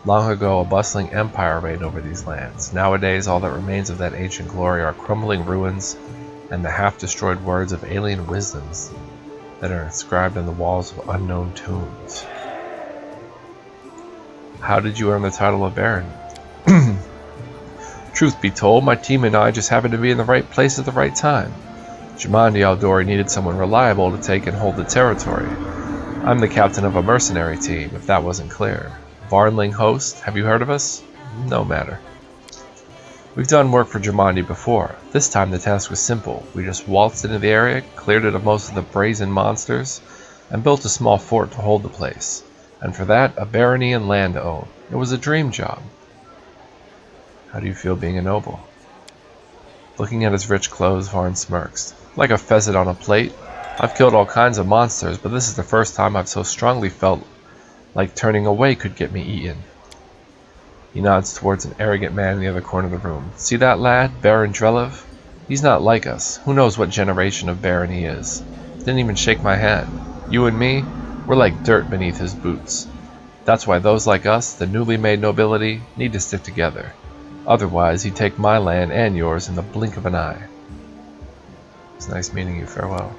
Long ago, a bustling empire reigned over these lands. Nowadays, all that remains of that ancient glory are crumbling ruins and the half-destroyed words of alien wisdoms that are inscribed on the walls of unknown tombs. How did you earn the title of Baron? Truth be told, my team and I just happened to be in the right place at the right time. Jamandi Aldori needed someone reliable to take and hold the territory. I'm the captain of a mercenary team, if that wasn't clear. Varnling Host, have you heard of us? No matter. We've done work for Jamandi before. This time the task was simple. We just waltzed into the area, cleared it of most of the brazen monsters, and built a small fort to hold the place. And for that, a barony and land to own. It was a dream job. How do you feel being a noble? Looking at his rich clothes, Varn smirks. Like a pheasant on a plate. I've killed all kinds of monsters, but this is the first time I've so strongly felt like turning away could get me eaten. He nods towards an arrogant man in the other corner of the room. See that lad, Baron Drelev? He's not like us. Who knows what generation of Baron he is? Didn't even shake my hand. You and me, we're like dirt beneath his boots. That's why those like us, the newly made nobility, need to stick together. Otherwise, he'd take my land and yours in the blink of an eye. It's nice meeting you. Farewell.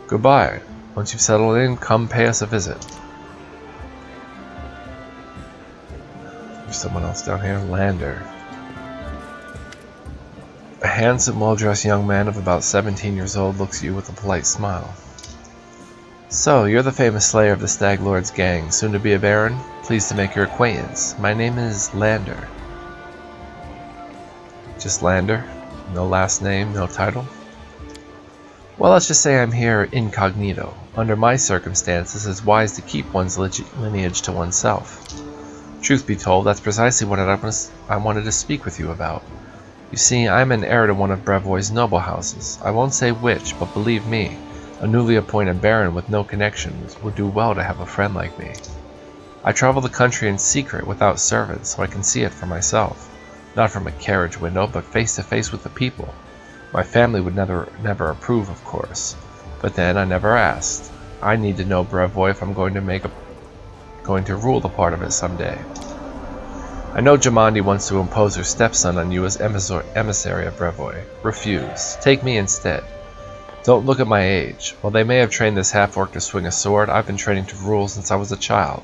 Goodbye. Once you've settled in, come pay us a visit. There's someone else down here. Lander. A handsome, well-dressed young man of about 17 years old looks at you with a polite smile. So, you're the famous slayer of the Stag Lord's gang, soon to be a baron? Pleased to make your acquaintance. My name is Lander. Just Lander? No last name, no title? Well, let's just say I'm here incognito. Under my circumstances, it's wise to keep one's lineage to oneself. Truth be told, that's precisely what I wanted to speak with you about. You see, I'm an heir to one of Brevoy's noble houses. I won't say which, but believe me, a newly appointed baron with no connections would do well to have a friend like me. I travel the country in secret without servants, so I can see it for myself. Not from a carriage window, but face to face with the people. My family would never approve, of course. But then I never asked. I need to know Brevoy if I'm going to rule the part of it someday. I know Jamandi wants to impose her stepson on you as emissary of Brevoy. Refuse. Take me instead. Don't look at my age. While they may have trained this half-orc to swing a sword, I've been training to rule since I was a child.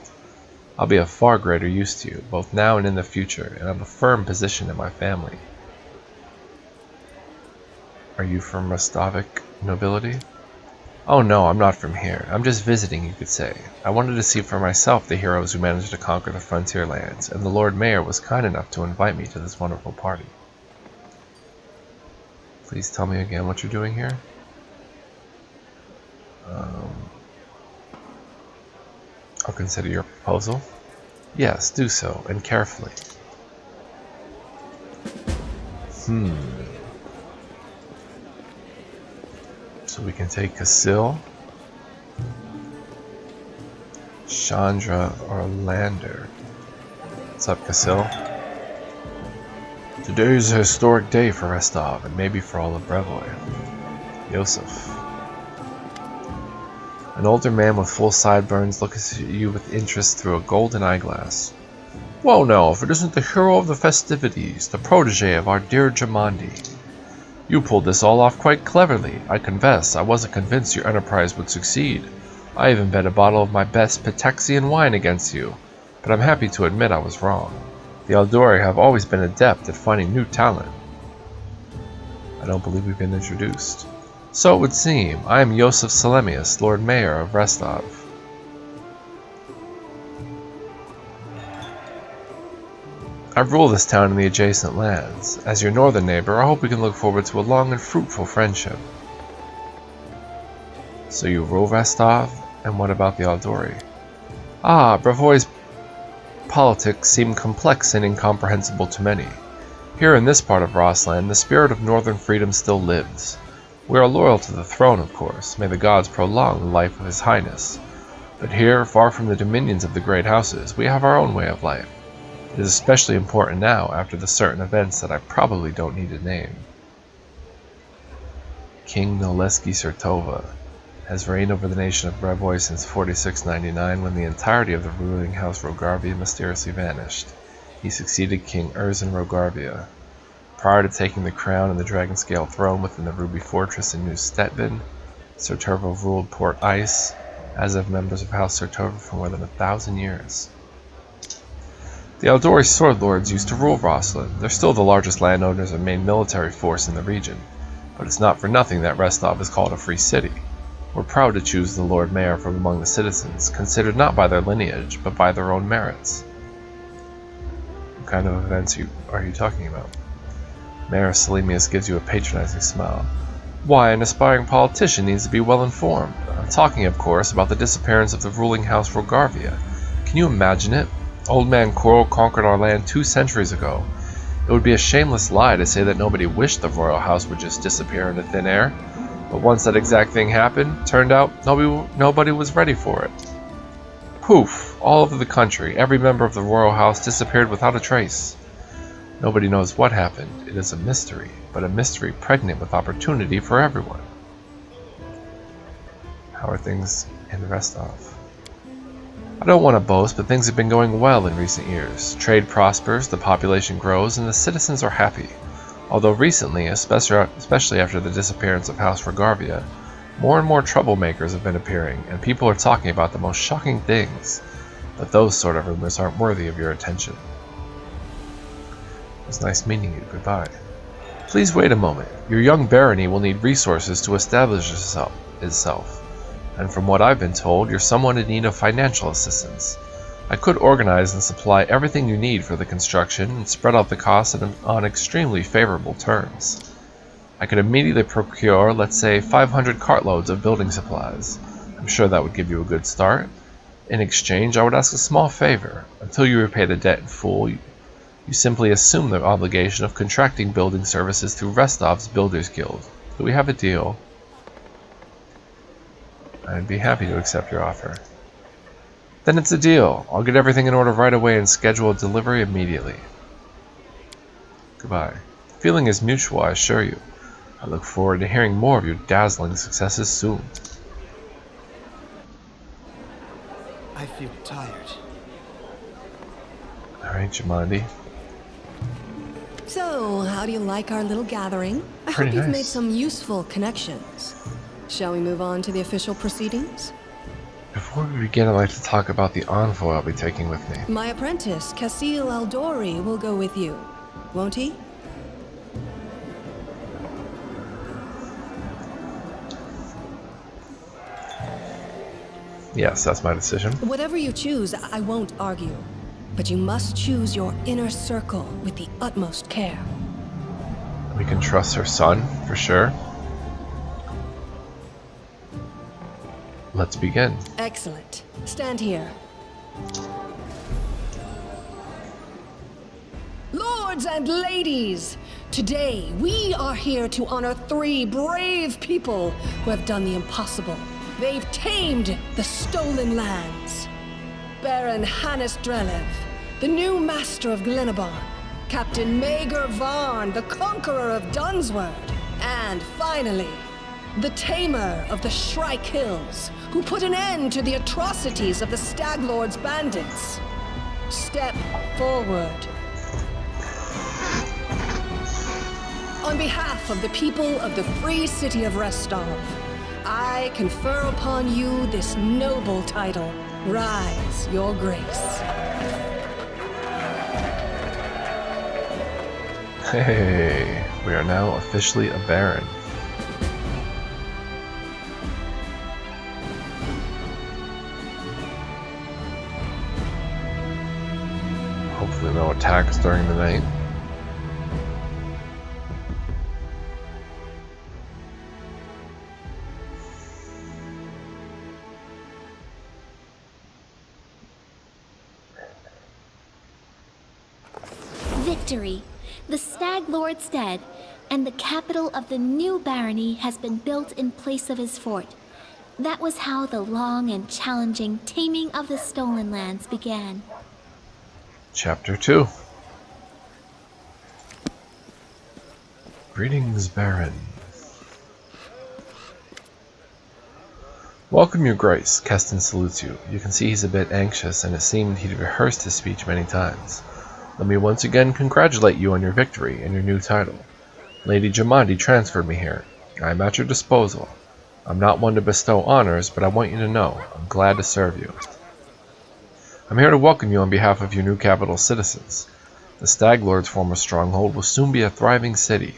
I'll be of far greater use to you, both now and in the future, and have a firm position in my family. Are you from Rostovic nobility? Oh no, I'm not from here. I'm just visiting, you could say. I wanted to see for myself the heroes who managed to conquer the frontier lands, and the Lord Mayor was kind enough to invite me to this wonderful party. Please tell me again what you're doing here. I'll consider your proposal. Yes, do so, and carefully. So we can take Casil, Chandra, or Lander. What's up, Casil? Today is a historic day for Restov, and maybe for all of Brevoy. Yosef. An older man with full sideburns looks at you with interest through a golden eyeglass. Well now, if it isn't the hero of the festivities, the protege of our dear Jamandi. You pulled this all off quite cleverly. I confess, I wasn't convinced your enterprise would succeed. I even bet a bottle of my best Petaxian wine against you, but I'm happy to admit I was wrong. The Eldori have always been adept at finding new talent. I don't believe we've been introduced. So it would seem. I am Yosef Selemius, Lord Mayor of Restov. I rule this town and the adjacent lands. As your northern neighbor, I hope we can look forward to a long and fruitful friendship. So you rule Restov? And what about the Eldori? Ah, Brevoy's politics seem complex and incomprehensible to many. Here in this part of Rosland, the spirit of northern freedom still lives. We are loyal to the throne, of course. May the gods prolong the life of His Highness. But here, far from the dominions of the great houses, we have our own way of life. It is especially important now, after the certain events that I probably don't need to name. King Noleski Sertova has reigned over the nation of Brevoy since 4699, when the entirety of the ruling house Rogarvia mysteriously vanished. He succeeded King Erzin Rogarvia. Prior to taking the crown and the Dragonscale throne within the Ruby Fortress in New Stettin, Sertova ruled Port Ice, as have members of House Sertova for more than 1,000 years. The Eldori Sword Lords used to rule Rosland. They're still the largest landowners and main military force in the region, but it's not for nothing that Restov is called a free city. We're proud to choose the Lord Mayor from among the citizens, considered not by their lineage, but by their own merits. What kind of events are you talking about? Mayor Selemius gives you a patronizing smile. Why, an aspiring politician needs to be well informed. I'm talking, of course, about the disappearance of the ruling house Rogarvia. Can you imagine it? Old man Koro conquered our land 2 centuries ago. It would be a shameless lie to say that nobody wished the royal house would just disappear into thin air. But once that exact thing happened, turned out nobody was ready for it. Poof! All over the country, every member of the royal house disappeared without a trace. Nobody knows what happened. It is a mystery, but a mystery pregnant with opportunity for everyone. How are things in Restov? I don't want to boast, but things have been going well in recent years. Trade prospers, the population grows, and the citizens are happy. Although recently, especially after the disappearance of House Regarvia, more and more troublemakers have been appearing, and people are talking about the most shocking things. But those sort of rumors aren't worthy of your attention. It was nice meeting you. Goodbye. Please wait a moment. Your young barony will need resources to establish itself. And from what I've been told, you're someone in need of financial assistance. I could organize and supply everything you need for the construction and spread out the costs on extremely favorable terms. I could immediately procure, let's say, 500 cartloads of building supplies. I'm sure that would give you a good start. In exchange, I would ask a small favor. Until you repay the debt in full, you simply assume the obligation of contracting building services through Restov's Builders Guild. Do we have a deal? I'd be happy to accept your offer. Then it's a deal. I'll get everything in order right away and schedule a delivery immediately. Goodbye. The feeling is mutual, I assure you. I look forward to hearing more of your dazzling successes soon. I feel tired. Alright, Jamandi. So, how do you like our little gathering? I Pretty hope you've nice. made some useful connections. Shall we move on to the official proceedings? Before we begin, I'd like to talk about the envoy I'll be taking with me. My apprentice, Casil Eldori, will go with you, won't he? Yes, that's my decision. Whatever you choose, I won't argue. But you must choose your inner circle with the utmost care. We can trust her son, for sure. Let's begin. Excellent. Stand here. Lords and ladies, today we are here to honor 3 brave people who have done the impossible. They've tamed the stolen lands. Baron Hannes Drelev, the new master of Glenabon, Captain Maegor Varn, the conqueror of Dunsword, and finally, the tamer of the Shrike Hills, who put an end to the atrocities of the Stag Lord's bandits. Step forward. On behalf of the people of the free city of Restov, I confer upon you this noble title. Rise, your grace. Hey, we are now officially a baron. Hopefully no attacks during the night. Victory! The Stag Lord's dead, and the capital of the new barony has been built in place of his fort. That was how the long and challenging taming of the stolen lands began. Chapter 2. Greetings, Baron. Welcome, Your Grace. Keston salutes you. You can see he's a bit anxious, and it seemed he'd rehearsed his speech many times. Let me once again congratulate you on your victory and your new title. Lady Jamandi transferred me here. I am at your disposal. I'm not one to bestow honors, but I want you to know I'm glad to serve you. I'm here to welcome you on behalf of your new capital citizens. The Stag Lord's former stronghold will soon be a thriving city.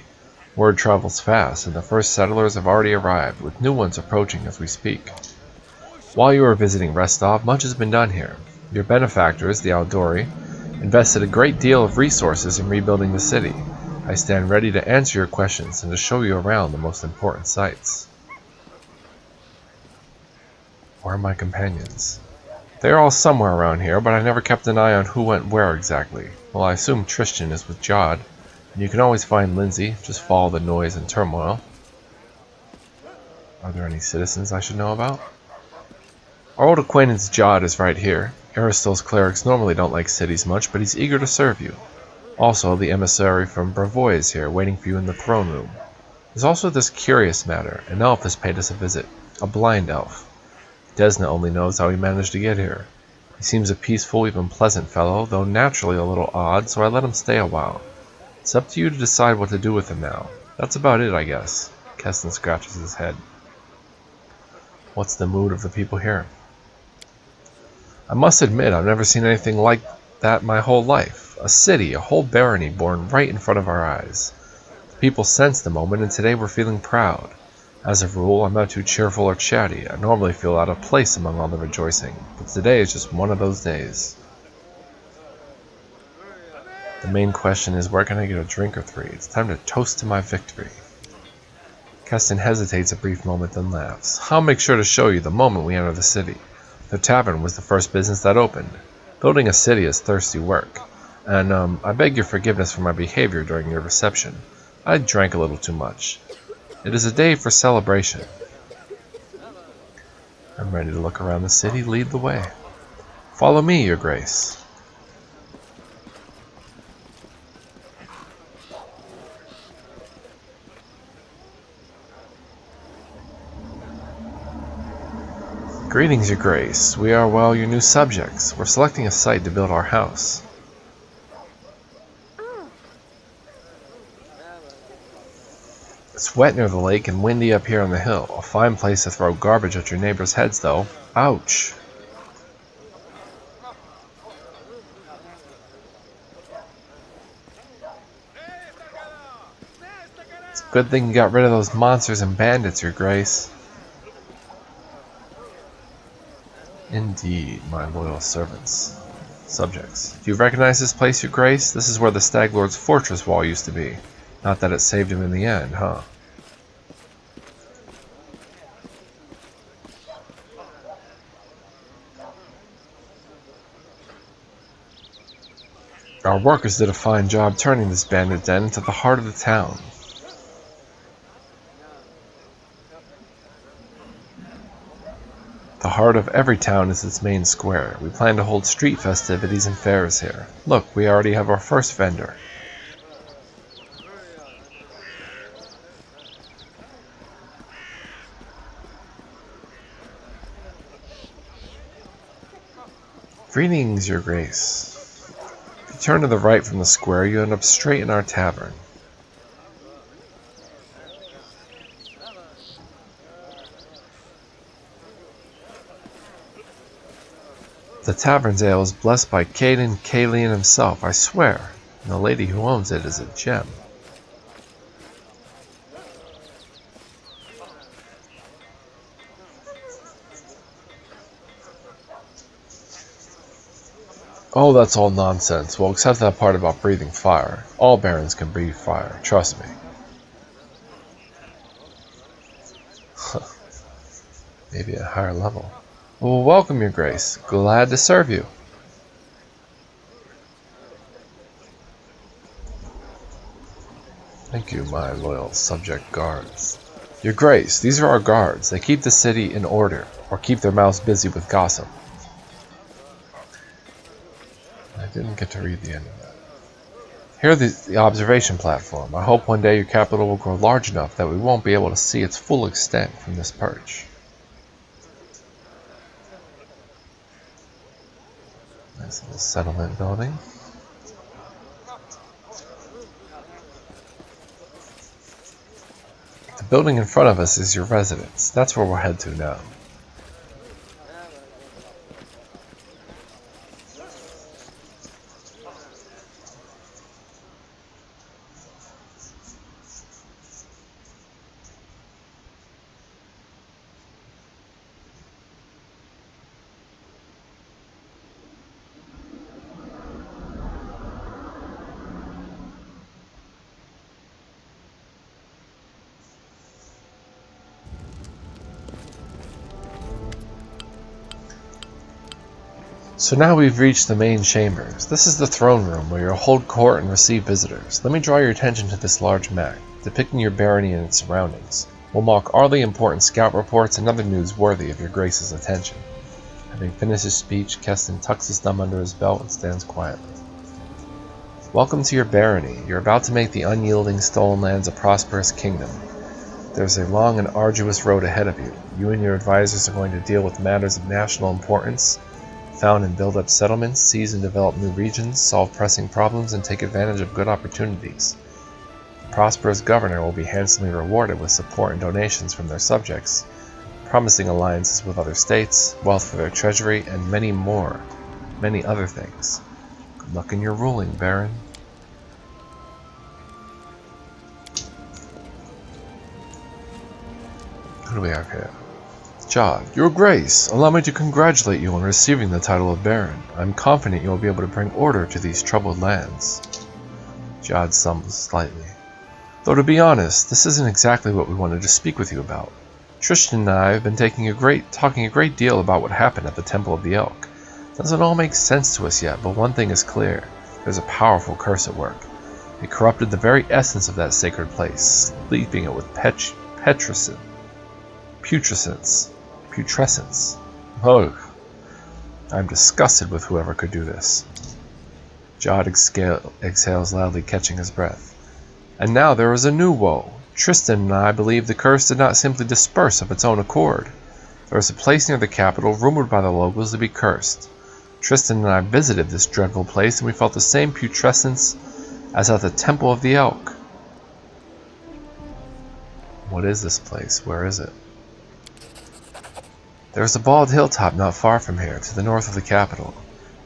Word travels fast, and the first settlers have already arrived, with new ones approaching as we speak. While you are visiting Restov, much has been done here. Your benefactors, the Aldori, invested a great deal of resources in rebuilding the city. I stand ready to answer your questions and to show you around the most important sites. Where are my companions? They are all somewhere around here, but I never kept an eye on who went where exactly. Well, I assume Tristan is with Jod, and you can always find Lindsay, just follow the noise and turmoil. Are there any citizens I should know about? Our old acquaintance Jod is right here. Aristo's clerics normally don't like cities much, but he's eager to serve you. Also, the emissary from Brevoy is here, waiting for you in the throne room. There's also this curious matter. An elf has paid us a visit. A blind elf. Desna only knows how he managed to get here. He seems a peaceful, even pleasant fellow, though naturally a little odd, so I let him stay a while. It It's up to you to decide what to do with them now. That's about it, I guess. Keston scratches his head. What's the mood of the people here? I must admit, I've never seen anything like that my whole life. A city, a whole barony born right in front of our eyes. The people sensed the moment, and today we're feeling proud. As a rule, I'm not too cheerful or chatty. I normally feel out of place among all the rejoicing, but today is just one of those days. The main question is, where can I get a drink or three? It's time to toast to my victory. Keston hesitates a brief moment, then laughs. I'll make sure to show you the moment we enter the city. The tavern was the first business that opened. Building a city is thirsty work. And, I beg your forgiveness for my behavior during your reception. I drank a little too much. It is a day for celebration. I'm ready to look around the city. Lead the way. Follow me, Your Grace. Greetings, Your Grace. We are, well, your new subjects. We're selecting a site to build our house. It's wet near the lake and windy up here on the hill. A fine place to throw garbage at your neighbors' heads, though. Ouch. It's a good thing you got rid of those monsters and bandits, Your Grace. Indeed, my loyal subjects. Do you recognize this place, Your Grace? This is where the Stag Lord's fortress wall used to be. Not that it saved him in the end, huh? Our workers did a fine job turning this bandit den into the heart of the town. The heart of every town is its main square. We plan to hold street festivities and fairs here. Look, we already have our first vendor. Greetings, Your Grace. If you turn to the right from the square, you end up straight in our tavern. The tavern's ale is blessed by Caden Kalian himself, I swear, and the lady who owns it is a gem. Oh, that's all nonsense. Well, except that part about breathing fire. All barons can breathe fire, trust me. Maybe at a higher level. Well, welcome, Your Grace. Glad to serve you. Thank you, my loyal subject guards. Your Grace, these are our guards. They keep the city in order, or keep their mouths busy with gossip. I didn't get to read the end of that. Here is the observation platform. I hope one day your capital will grow large enough that we won't be able to see its full extent from this perch. Nice little settlement building. The building in front of us is your residence. That's where we'll head to now. So now we've reached the main chambers. This is the throne room where you'll hold court and receive visitors. Let me draw your attention to this large map, depicting your barony and its surroundings. We'll mark all the important scout reports and other news worthy of your Grace's attention. Having finished his speech, Keston tucks his thumb under his belt and stands quietly. Welcome to your barony. You're about to make the unyielding Stolen Lands a prosperous kingdom. There's a long and arduous road ahead of you. You and your advisors are going to deal with matters of national importance, found and build up settlements, seize and develop new regions, solve pressing problems, and take advantage of good opportunities. A prosperous governor will be handsomely rewarded with support and donations from their subjects, promising alliances with other states, wealth for their treasury, and many other things. Good luck in your ruling, Baron. Who do we have here? Jod, Your Grace, allow me to congratulate you on receiving the title of Baron. I'm confident you will be able to bring order to these troubled lands. Jod stumbles slightly. Though to be honest, this isn't exactly what we wanted to speak with you about. Tristan and I have been talking a great deal about what happened at the Temple of the Elk. It doesn't all make sense to us yet, but one thing is clear. There's a powerful curse at work. It corrupted the very essence of that sacred place, leaving it with putrescence. Oh, I'm disgusted with whoever could do this. Jod exhales loudly, catching his breath. And now there is a new woe. Tristan and I believe the curse did not simply disperse of its own accord. There is a place near the capital rumored by the locals to be cursed. Tristan and I visited this dreadful place, and we felt the same putrescence as at the Temple of the Elk. What is this place? Where is it? There is a bald hilltop not far from here, to the north of the capital.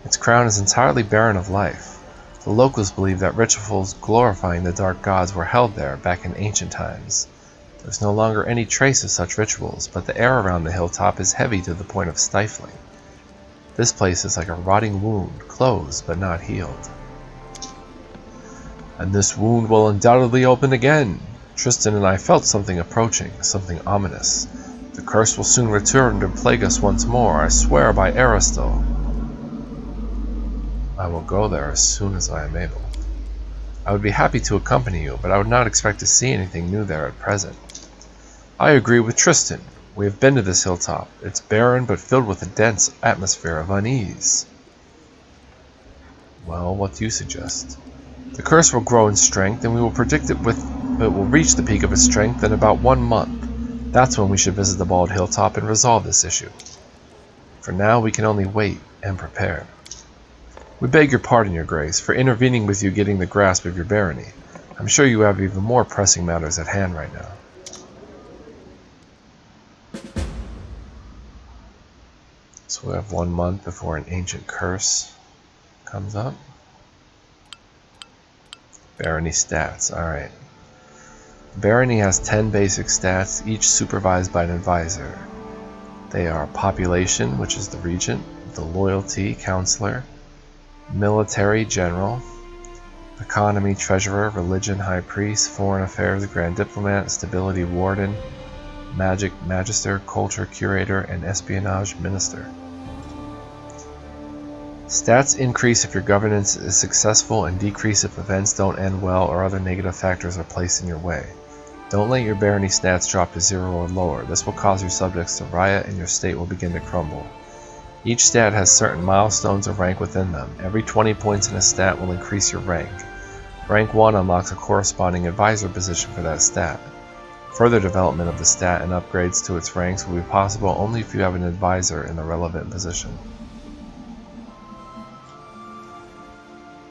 Its crown is entirely barren of life. The locals believe that rituals glorifying the dark gods were held there back in ancient times. There is no longer any trace of such rituals, but the air around the hilltop is heavy to the point of stifling. This place is like a rotting wound, closed but not healed. And this wound will undoubtedly open again. Tristan and I felt something approaching, something ominous. The curse will soon return to plague us once more, I swear by Aristil. I will go there as soon as I am able. I would be happy to accompany you, but I would not expect to see anything new there at present. I agree with Tristan. We have been to this hilltop. It's barren but filled with a dense atmosphere of unease. Well, what do you suggest? The curse will grow in strength, and we will predict it will reach the peak of its strength in about 1 month. That's when we should visit the bald hilltop and resolve this issue. For now, we can only wait and prepare. We beg your pardon, Your Grace, for intervening with you getting the grasp of your barony. I'm sure you have even more pressing matters at hand right now. So we have 1 month before an ancient curse comes up. Barony stats, alright. Barony has 10 basic stats, each supervised by an advisor. They are population, which is the regent, the loyalty, counselor, military, general, economy, treasurer, religion, high priest, foreign affairs, grand diplomat, stability, warden, magic, magister, culture, curator, and espionage, minister. Stats increase if your governance is successful and decrease if events don't end well or other negative factors are placed in your way. Don't let your barony stats drop to 0 or lower. This will cause your subjects to riot and your state will begin to crumble. Each stat has certain milestones of rank within them. Every 20 points in a stat will increase your rank. Rank 1 unlocks a corresponding advisor position for that stat. Further development of the stat and upgrades to its ranks will be possible only if you have an advisor in the relevant position.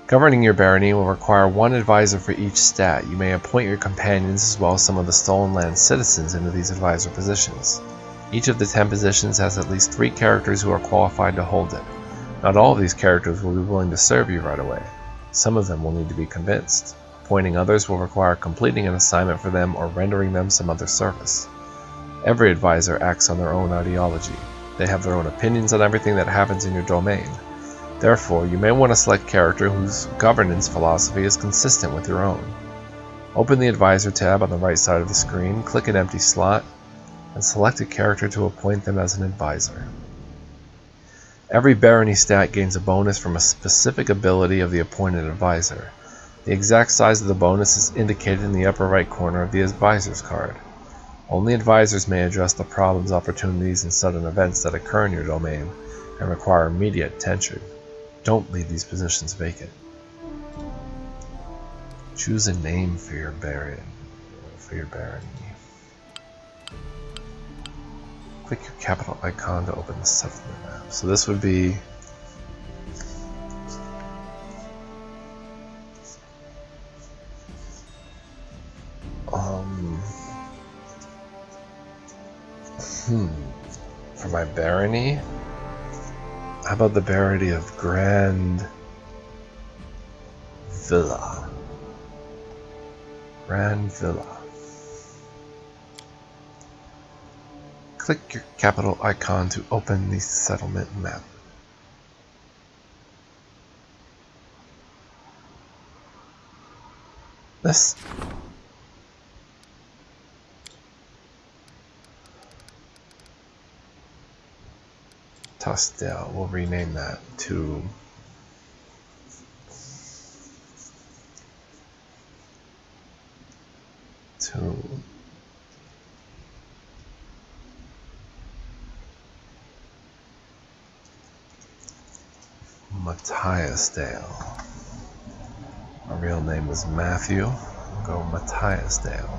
Governing your barony will require 1 advisor for each stat. You may appoint your companions as well as some of the Stolen Land citizens into these advisor positions. Each of the 10 positions has at least 3 characters who are qualified to hold it. Not all of these characters will be willing to serve you right away. Some of them will need to be convinced. Appointing others will require completing an assignment for them or rendering them some other service. Every advisor acts on their own ideology. They have their own opinions on everything that happens in your domain. Therefore, you may want to select a character whose governance philosophy is consistent with your own. Open the Advisor tab on the right side of the screen, click an empty slot, and select a character to appoint them as an advisor. Every barony stat gains a bonus from a specific ability of the appointed advisor. The exact size of the bonus is indicated in the upper right corner of the advisor's card. Only advisors may address the problems, opportunities, and sudden events that occur in your domain and require immediate attention. Don't leave these positions vacant. Choose a name for your barony. Click your capital icon to open the settlement map. So this would be For my barony, how about the barony of Grand Villa? Grand Villa. Click your capital icon to open the settlement map. This Tustdale, we'll rename that to Matthiasdale. My real name was Matthew. We'll go Matthiasdale.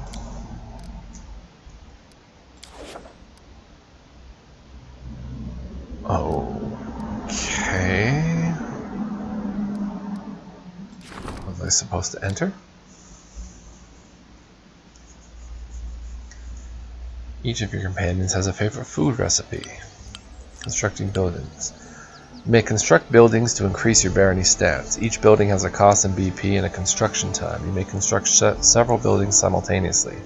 Okay. Was I supposed to enter? Each of your companions has a favorite food recipe. Constructing buildings. You may construct buildings to increase your barony stats. Each building has a cost in BP and a construction time. You may construct several buildings simultaneously.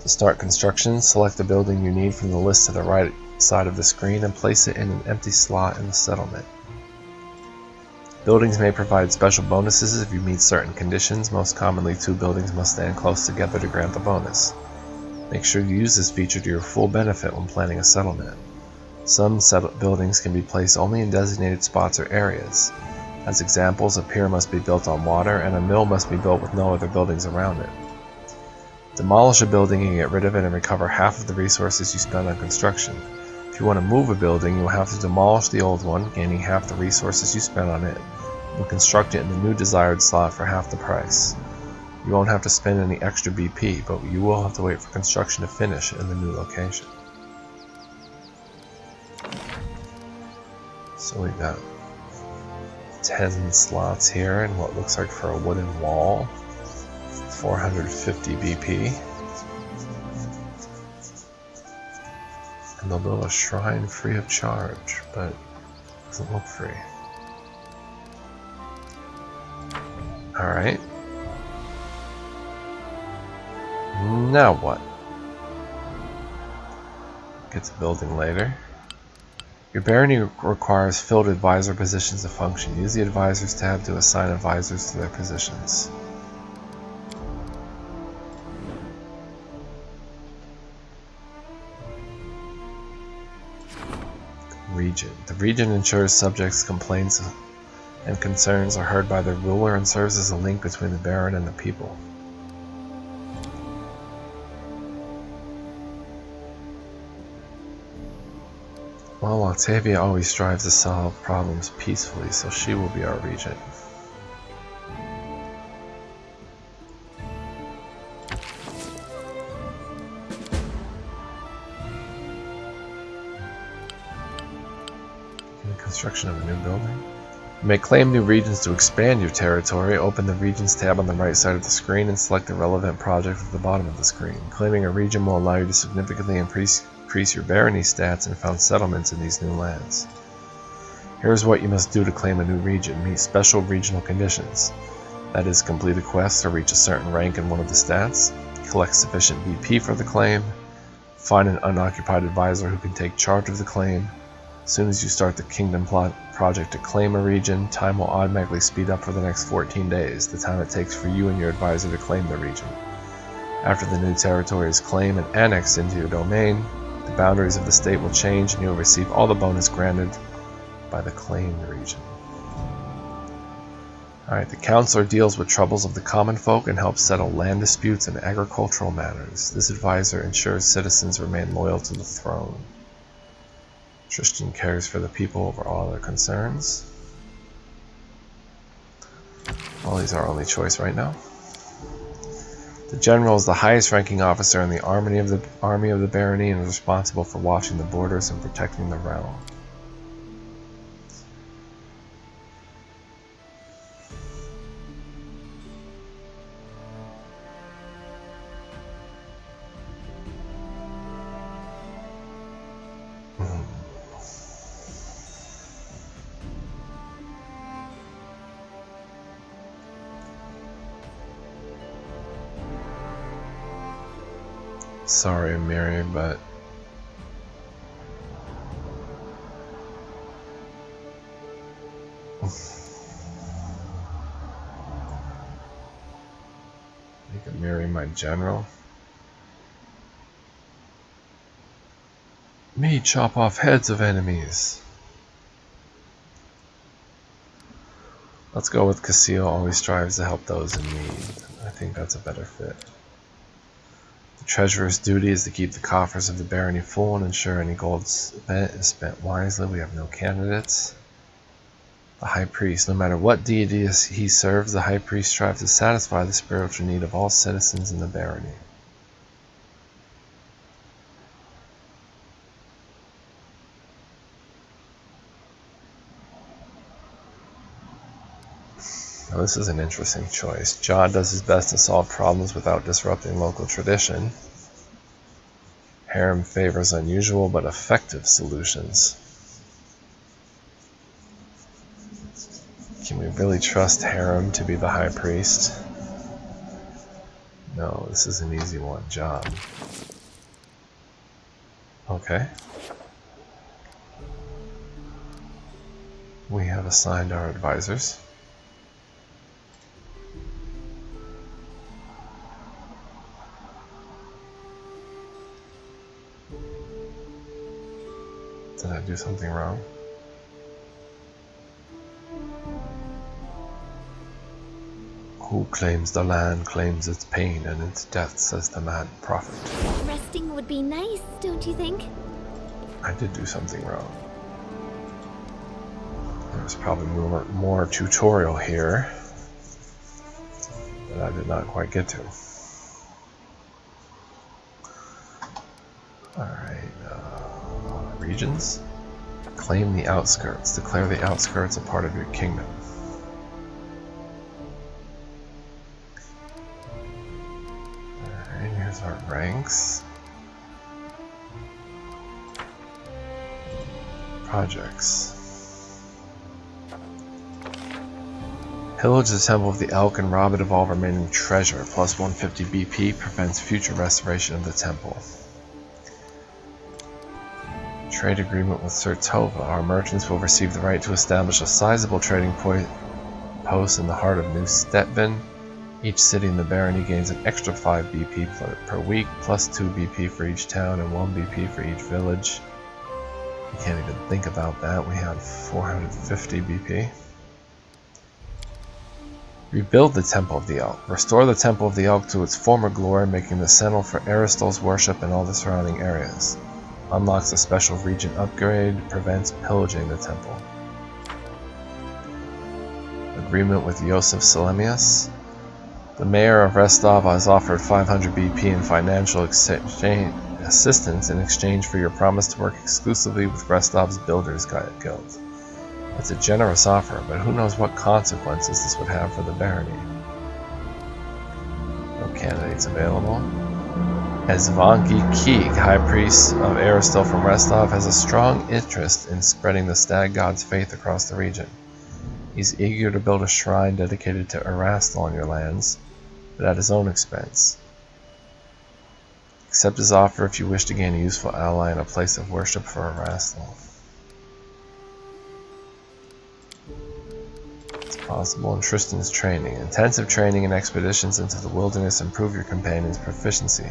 To start construction, select the building you need from the list to the right side of the screen and place it in an empty slot in the settlement. Buildings may provide special bonuses if you meet certain conditions. Most commonly, 2 buildings must stand close together to grant the bonus. Make sure you use this feature to your full benefit when planning a settlement. Some buildings can be placed only in designated spots or areas. As examples, a pier must be built on water, and a mill must be built with no other buildings around it. Demolish a building and get rid of it and recover half of the resources you spend on construction. If you want to move a building, you will have to demolish the old one, gaining half the resources you spent on it, and construct it in the new desired slot for half the price. You won't have to spend any extra BP, but you will have to wait for construction to finish in the new location. So we've got 10 slots here and what looks like for a wooden wall, 450 BP. And they'll build a shrine free of charge, but it doesn't look free. Alright. Now what? Get to building later. Your barony requires filled advisor positions to function. Use the Advisors tab to assign advisors to their positions. Region. The region ensures subjects' complaints and concerns are heard by the ruler and serves as a link between the baron and the people. Well, Octavia always strives to solve problems peacefully, so she will be our regent. In the construction of a new building. You may claim new regions to expand your territory. Open the Regions tab on the right side of the screen and select the relevant project at the bottom of the screen. Claiming a region will allow you to significantly increase your barony stats and found settlements in these new lands. Here's what you must do to claim a new region. Meet special regional conditions. That is, complete a quest or reach a certain rank in one of the stats, collect sufficient BP for the claim, find an unoccupied advisor who can take charge of the claim. As soon as you start the kingdom project to claim a region, time will automatically speed up for the next 14 days, the time it takes for you and your advisor to claim the region. After the new territory is claimed and annexed into your domain, the boundaries of the state will change and you'll receive all the bonus granted by the claimed region. Alright, the counselor deals with troubles of the common folk and helps settle land disputes and agricultural matters. This advisor ensures citizens remain loyal to the throne. Tristan cares for the people over all their concerns. Well, he's our only choice right now. The general is the highest ranking officer in the army of the barony and is responsible for watching the borders and protecting the realm. Sorry, Miri, but make Miri my general. Me chop off heads of enemies. Let's go with Casil, always strives to help those in need. I think that's a better fit. The treasurer's duty is to keep the coffers of the barony full and ensure any gold spent is spent wisely. We have no candidates. The high priest, no matter what deity he serves, the high priest strives to satisfy the spiritual need of all citizens in the barony. Now, this is an interesting choice. John does his best to solve problems without disrupting local tradition. Harem favors unusual but effective solutions. Can we really trust Harem to be the high priest? No, this is an easy one. John. Okay. We have assigned our advisors. Did I do something wrong? Who claims the land claims its pain and its death, says the mad prophet. Resting would be nice, don't you think? I did do something wrong. There's probably more tutorial here that I did not quite get to. Alright, regions. Claim the outskirts. Declare the outskirts a part of your kingdom. Alright, here's our ranks. Projects. Pillage the Temple of the Elk and rob it of all remaining treasure. Plus 150 BP prevents future restoration of the temple. Trade agreement with Sertova. Our merchants will receive the right to establish a sizable trading post in the heart of New Stetvin. Each city in the barony gains an extra 5 BP per week, plus 2 BP for each town and 1 BP for each village. You can't even think about that. We have 450 BP. Rebuild the Temple of the Elk. Restore the Temple of the Elk to its former glory, making the center for Aristol's worship and all the surrounding areas. Unlocks a special region upgrade, prevents pillaging the temple. Agreement with Yosef Selemius. The mayor of Restov has offered 500 BP in financial assistance in exchange for your promise to work exclusively with Restov's Builders Guild. It's a generous offer, but who knows what consequences this would have for the barony. No candidates available. Ezvanki Keeg, High Priest of Aristol from Restov, has a strong interest in spreading the Stag God's faith across the region. He's eager to build a shrine dedicated to Erastil on your lands, but at his own expense. Accept his offer if you wish to gain a useful ally and a place of worship for Erastil. It's possible in Tristan's training. Intensive training and expeditions into the wilderness improve your companion's proficiency.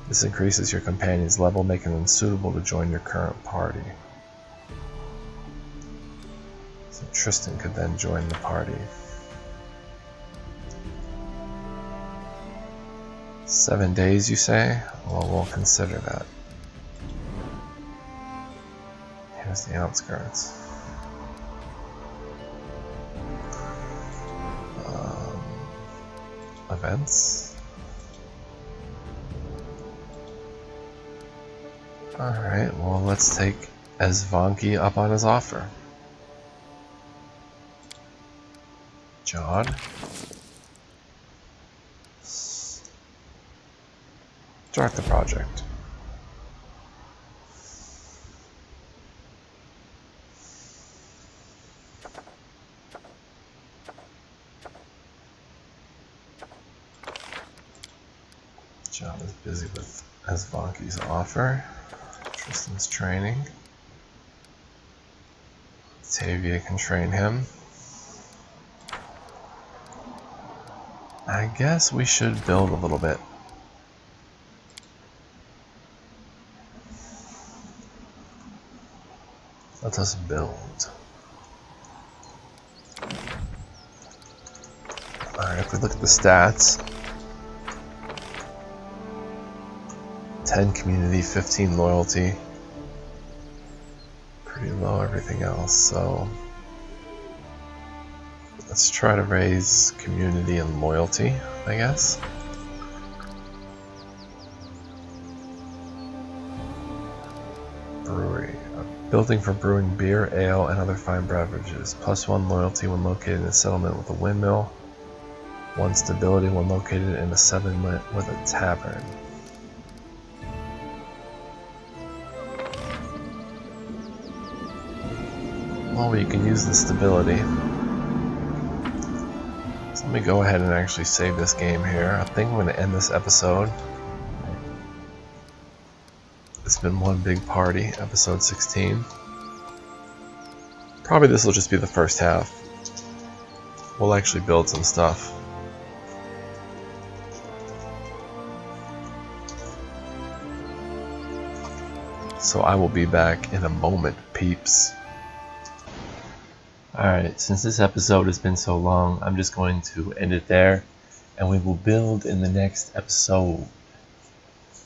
This increases your companion's level, making them suitable to join your current party. So Tristan could then join the party. 7 days, you say? Well, we'll consider that. Here's the outskirts. Events. Alright, well, let's take Ezvanki up on his offer. John. Start the project. John is busy with as Vanki's offer. Tristan's training. Tavia can train him. I guess we should build a little bit. Let us build. Alright, if we look at the stats, 10 community, 15 loyalty. Pretty low everything else, so let's try to raise community and loyalty, I guess. Brewery. A building for brewing beer, ale, and other fine beverages. +1 loyalty when located in a settlement with a windmill. 1 stability when located in a settlement with a tavern. Well, you can use the stability. So let me go ahead and actually save this game here. I think I'm going to end this episode. It's been one big party, episode 16. Probably this will just be the first half. We'll actually build some stuff. So I will be back in a moment, peeps. Alright, since this episode has been so long, I'm just going to end it there, and we will build in the next episode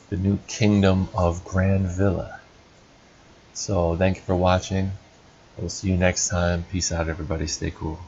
the new kingdom of Grand Villa. So thank you for watching. We'll see you next time. Peace out, everybody. Stay cool.